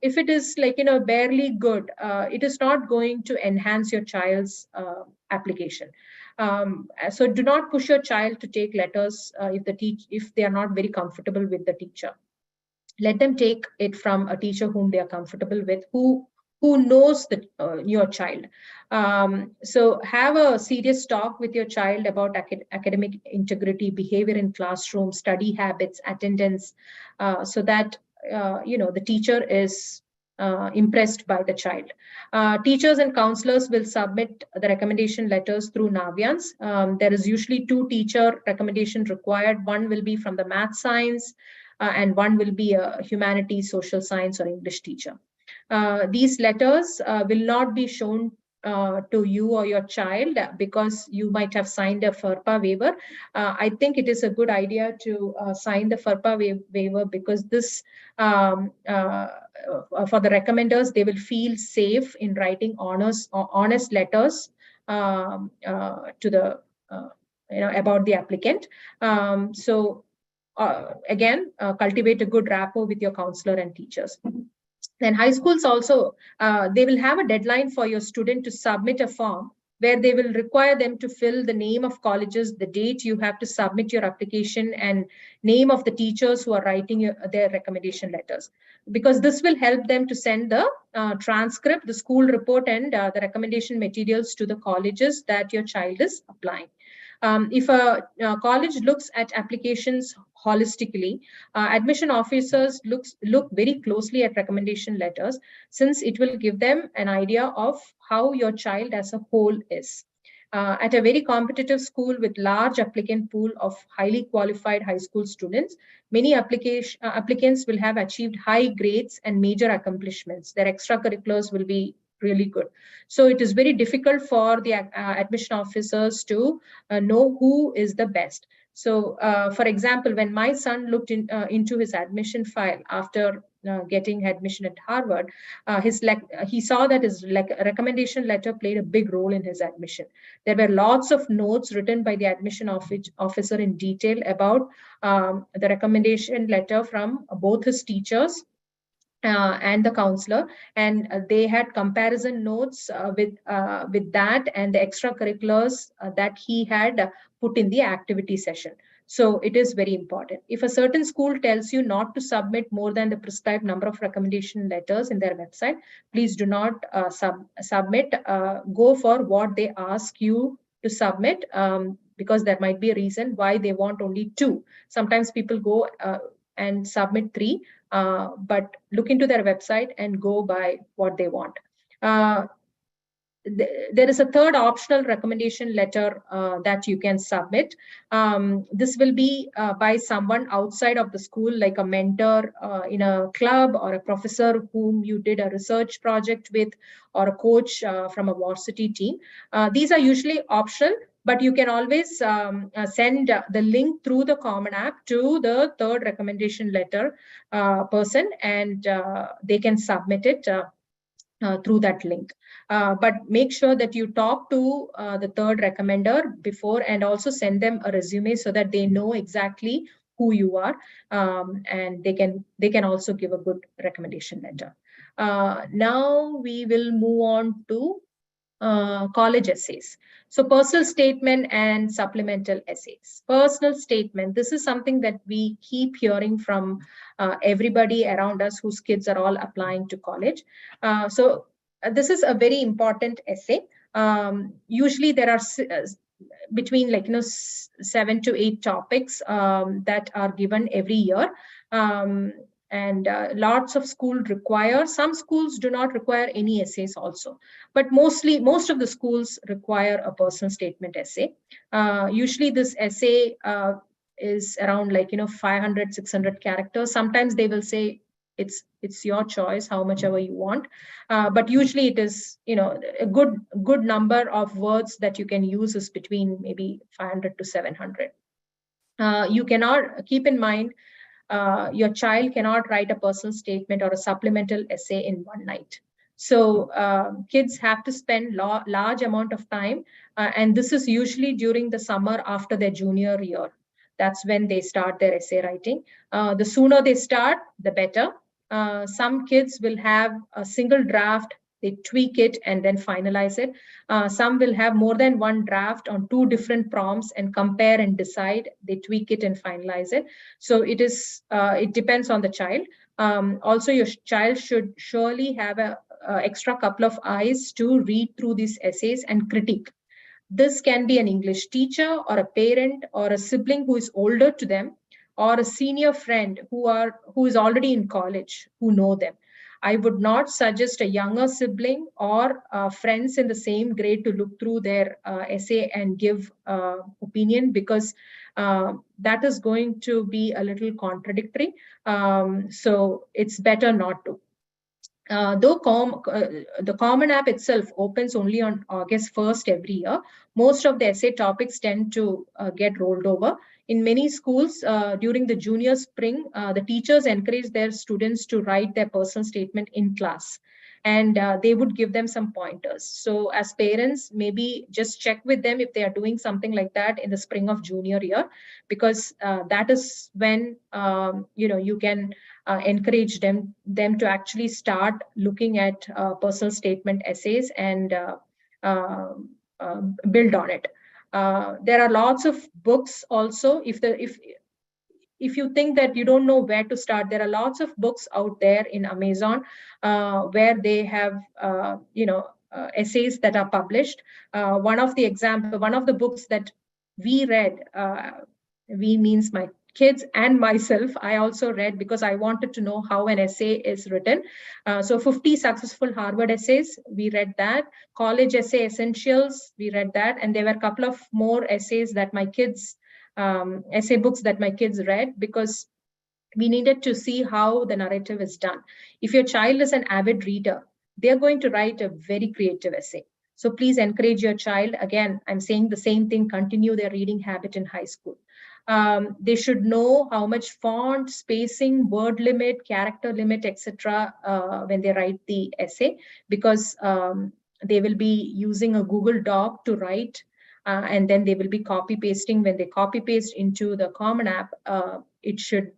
If it is like, barely good, it is not going to enhance your child's application. So do not push your child to take letters if they are not very comfortable with the teacher. Let them take it from a teacher whom they are comfortable with, who knows your child. So have a serious talk with your child about academic integrity, behavior in classroom, study habits, attendance, so that the teacher is impressed by the child. Teachers and counselors will submit the recommendation letters through Naviance. There is usually 2 teacher recommendations required. One will be from the math science, and one will be a humanities, social science, or English teacher. These letters will not be shown to you or your child because you might have signed a FERPA waiver. I think it is a good idea to sign the FERPA waiver, because this, for the recommenders, they will feel safe in writing honest letters to the about the applicant. Again, cultivate a good rapport with your counselor and teachers. Then high schools also, they will have a deadline for your student to submit a form where they will require them to fill the name of colleges, the date you have to submit your application, and name of the teachers who are writing their recommendation letters. Because this will help them to send the transcript, the school report, and the recommendation materials to the colleges that your child is applying. If a college looks at applications holistically, admission officers look very closely at recommendation letters, since it will give them an idea of how your child as a whole is. At a very competitive school with large applicant pool of highly qualified high school students, many applicants will have achieved high grades and major accomplishments. Their extracurriculars will be really good. So it is very difficult for the admission officers to know who is the best. So for example, when my son looked into his admission file after getting admission at Harvard, he saw that his recommendation letter played a big role in his admission. There were lots of notes written by the admission officer in detail about the recommendation letter from both his teachers and the counselor, and they had comparison notes with that and the extracurriculars that he had put in the activity session. So it is very important. If a certain school tells you not to submit more than the prescribed number of recommendation letters in their website, please do not submit. Go for what they ask you to submit, because there might be a reason why they want only 2. Sometimes people go and submit 3. But look into their website and go by what they want. There is a third optional recommendation letter that you can submit. This will be by someone outside of the school, like a mentor in a club, or a professor whom you did a research project with, or a coach from a varsity team. These are usually optional, but you can always send the link through the Common App to the third recommendation letter person, and they can submit it through that link. But make sure that you talk to the third recommender before, and also send them a resume so that they know exactly who you are, and they can also give a good recommendation letter. Now we will move on to college essays. So personal statement and supplemental essays. Personal statement, this is something that we keep hearing from everybody around us whose kids are all applying to college. This is a very important essay. Usually there are between 7 to 8 topics that are given every year. And lots of schools require, some schools do not require any essays also, but most of the schools require a personal statement essay. Usually this essay is around 500, 600 characters. Sometimes they will say it's your choice, how much ever you want, but usually it is a good number of words that you can use is between maybe 500 to 700. You cannot, keep in mind, your child cannot write a personal statement or a supplemental essay in one night. So kids have to spend large amount of time, and this is usually during the summer after their junior year. That's when they start their essay writing. The sooner they start, the better. Some kids will have a single draft, they tweak it and then finalize it. Some will have more than one draft on 2 different prompts and compare and decide. They tweak it and finalize it. So it depends on the child. Also, your child should surely have a extra couple of eyes to read through these essays and critique. This can be an English teacher or a parent or a sibling who is older to them, or a senior friend who is already in college, who know them. I would not suggest a younger sibling or friends in the same grade to look through their essay and give opinion, because that is going to be a little contradictory. So it's better not to. Though the Common App itself opens only on August 1st every year, most of the essay topics tend to get rolled over. In many schools, during the junior spring, the teachers encourage their students to write their personal statement in class, and they would give them some pointers. So as parents, maybe just check with them if they are doing something like that in the spring of junior year, because that is when you can encourage them to actually start looking at personal statement essays and build on it. There are lots of books also. If you think that you don't know where to start, there are lots of books out there in Amazon where they have essays that are published. One of the books that we read, we means my kids and myself, I also read because I wanted to know how an essay is written. So 50 Successful Harvard Essays, we read that. College Essay Essentials, we read that. And there were a couple of more essays that my kids, essay books that my kids read, because we needed to see how the narrative is done. If your child is an avid reader, they're going to write a very creative essay. So please encourage your child. Again, I'm saying the same thing, continue their reading habit in high school. They should know how much font, spacing, word limit, character limit, etc. When they write the essay, because they will be using a Google Doc to write, and then they will be copy pasting. When they copy paste into the Common App, it should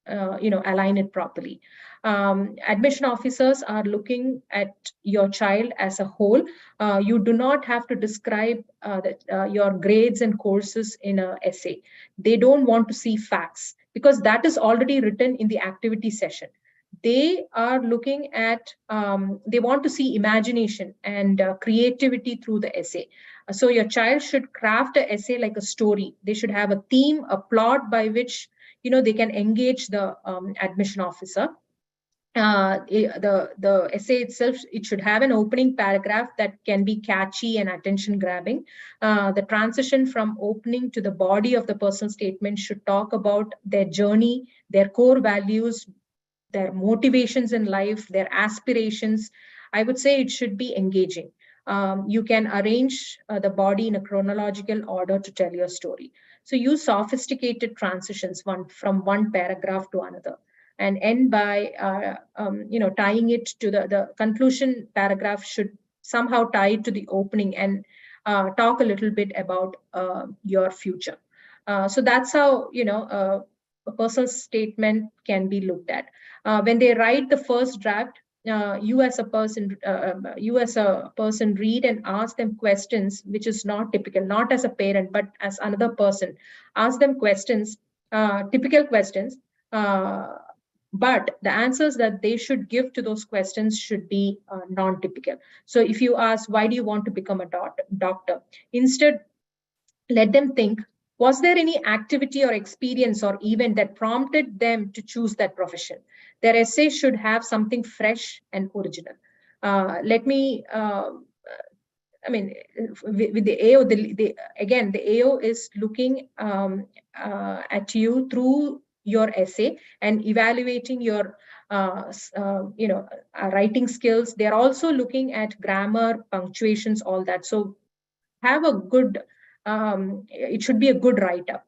align it properly. Admission officers are looking at your child as a whole. You do not have to describe your grades and courses in an essay. They don't want to see facts, because that is already written in the activity session. They are looking at, they want to see imagination and creativity through the essay. So your child should craft an essay like a story. They should have a theme, a plot by which they can engage the admission officer. The essay itself, it should have an opening paragraph that can be catchy and attention grabbing. The transition from opening to the body of the personal statement should talk about their journey, their core values, their motivations in life, their aspirations. I would say it should be engaging. You can arrange the body in a chronological order to tell your story. So use sophisticated transitions from one paragraph to another. and end by tying it to the conclusion paragraph should somehow tie it to the opening and talk a little bit about your future. So that's how a personal statement can be looked at. When they write the first draft, you as a person read and ask them questions which is not typical, not as a parent but as another person. Ask them questions, typical questions, but the answers that they should give to those questions should be non-typical. So if you ask, why do you want to become a doctor? Instead, let them think, was there any activity or experience or event that prompted them to choose that profession? Their essay should have something fresh and original. Let me I mean, with the AO, again, the AO is looking at you through your essay and evaluating your writing skills. They're also looking at grammar, punctuations, all that. So have a good, it should be a good write-up,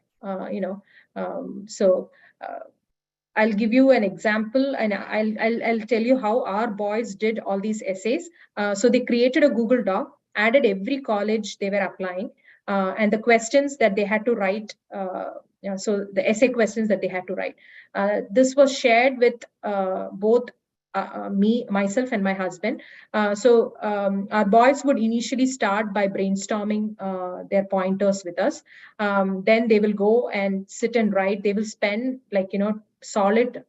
I'll give you an example, and I'll tell you how our boys did all these essays. So they created a Google Doc, added every college they were applying, and the questions that they had to write. So the essay questions that they had to write. This was shared with both myself and my husband. Our boys would initially start by brainstorming their pointers with us. Then they will go and sit and write. They will spend solid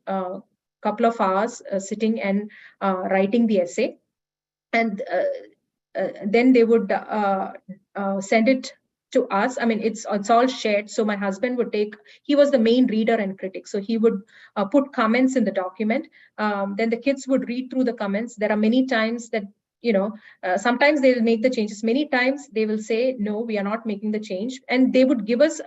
couple of hours sitting and writing the essay, and then they would send it to us. I mean, it's all shared. So my husband would he was the main reader and critic, so he would put comments in the document. Then the kids would read through the comments. There are many times that sometimes they will make the changes. Many times they will say, no, we are not making the change, and they would give us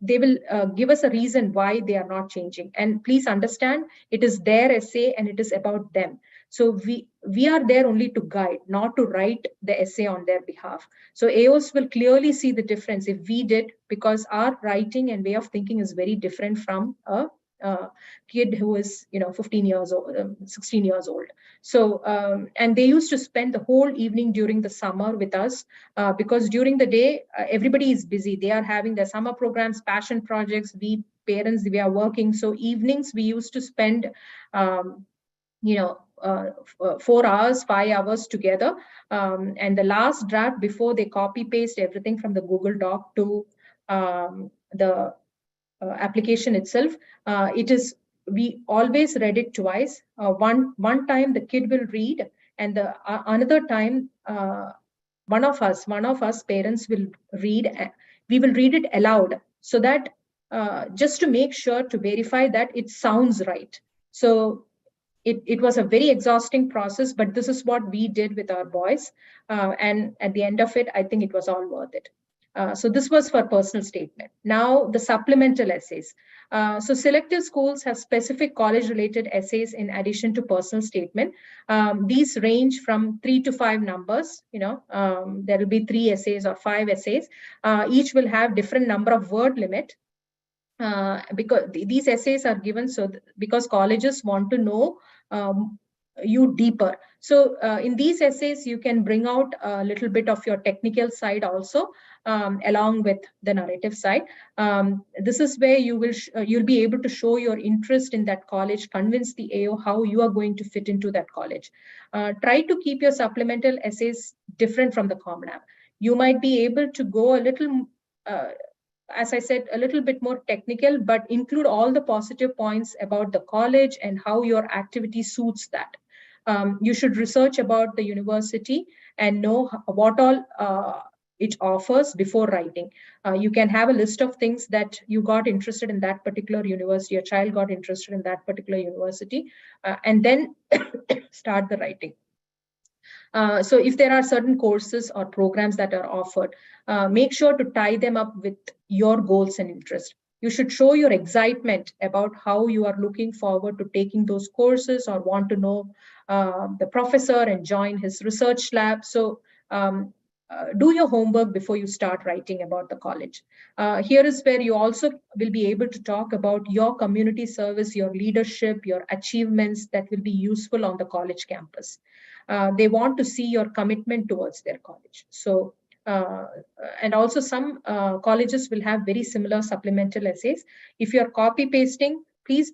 they will give us a reason why they are not changing. And please understand, it is their essay and it is about them. So we are there only to guide, not to write the essay on their behalf. So AOs will clearly see the difference if we did, because our writing and way of thinking is very different from a kid who is 15 years old, 16 years old. So and they used to spend the whole evening during the summer with us, because during the day everybody is busy. They are having their summer programs, passion projects. We parents, we are working. So evenings we used to spend 4 hours, 5 hours together. And the last draft, before they copy paste everything from the Google Doc to the application itself, we always read it twice. One time the kid will read, and the another time one of us parents will read. We will read it aloud, so that just to make sure, to verify that it sounds right. So it was a very exhausting process, but this is what we did with our boys. And at the end of it, I think it was all worth it. So this was for personal statement. Now the supplemental essays. So selective schools have specific college-related essays in addition to personal statement. These range from 3 to 5 numbers. There will be 3 essays or 5 essays. Each will have different number of word limit. Because these essays are given because colleges want to know you deeper. So in these essays, you can bring out a little bit of your technical side also, along with the narrative side. This is where you'll be able to show your interest in that college, convince the AO how you are going to fit into that college. Try to keep your supplemental essays different from the Common App. You might be able to go a little as I said, a little bit more technical, but include all the positive points about the college and how your activity suits that. You should research about the university and know what all it offers before writing. You can have a list of things that you got interested in that particular university, your child got interested in that particular university, and then start the writing. So if there are certain courses or programs that are offered, make sure to tie them up with your goals and interests. You should show your excitement about how you are looking forward to taking those courses, or want to know the professor and join his research lab. So do your homework before you start writing about the college. Here is where you also will be able to talk about your community service, your leadership, your achievements that will be useful on the college campus. They want to see your commitment towards their college. So, and also some colleges will have very similar supplemental essays. If you're copy pasting, please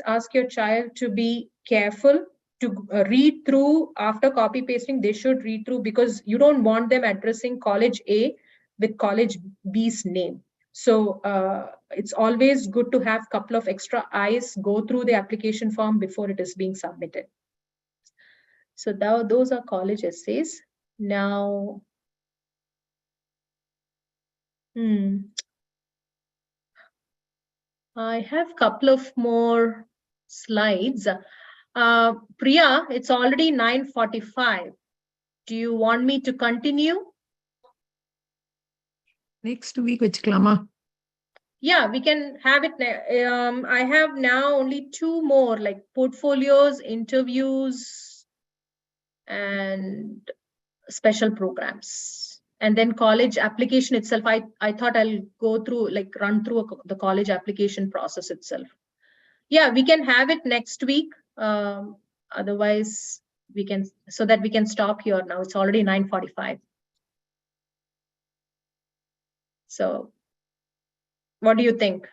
ask your child to be careful to read through. After copy pasting, they should read through, because you don't want them addressing college A with college B's name. So it's always good to have a couple of extra eyes go through the application form before it is being submitted. So those are college essays. Now, I have a couple of more slides. Priya, it's already 9:45. Do you want me to continue? Next week, Vechkalama. Yeah, we can have it. I have now only 2 more, like portfolios, interviews, and special programs. And then college application itself, I thought I'll go through, like run through the college application process itself. Yeah, we can have it next week. Otherwise, we can, so that we can stop here now. It's already 9:45. So what do you think?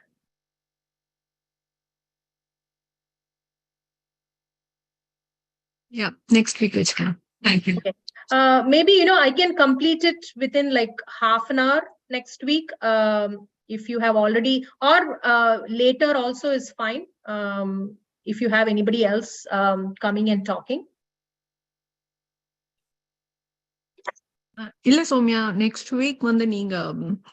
Yeah, next week, Vechkalama. Thank you. Okay. Maybe, I can complete it within like half an hour next week. If you have already, or later also is fine. If you have anybody else coming and talking. இல்ல Soumya, next week வந்து நீங்க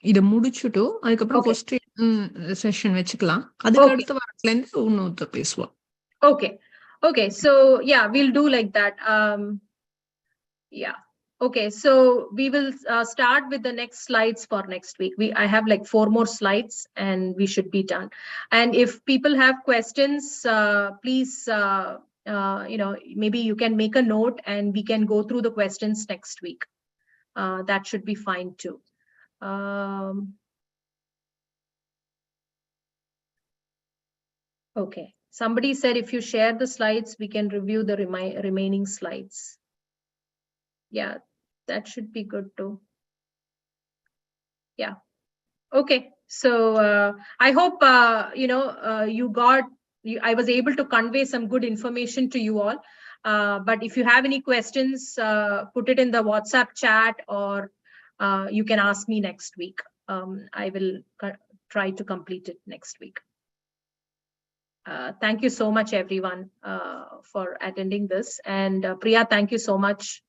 இத முடிச்சுட்டு அதுக்கப்புறம் Okay. Question session வச்சுக்கலாம். அதுக்கு அடுத்த வாரத்துல இருந்து இன்னொருத்தர் பேசுவோம். Okay. So yeah, we'll do like that. Yeah. Okay. So we will start with the next slides for next week. I have like 4 more slides and we should be done. And if people have questions, please, maybe you can make a note and we can go through the questions next week. That should be fine too. Okay. Somebody said if you share the slides, we can review the remaining slides. Yeah, that should be good too. Yeah. Okay. So I hope, I was able to convey some good information to you all. But if you have any questions, put it in the WhatsApp chat, or you can ask me next week. I will try to complete it next week. Thank you so much, everyone, for attending this. And Priya, thank you so much.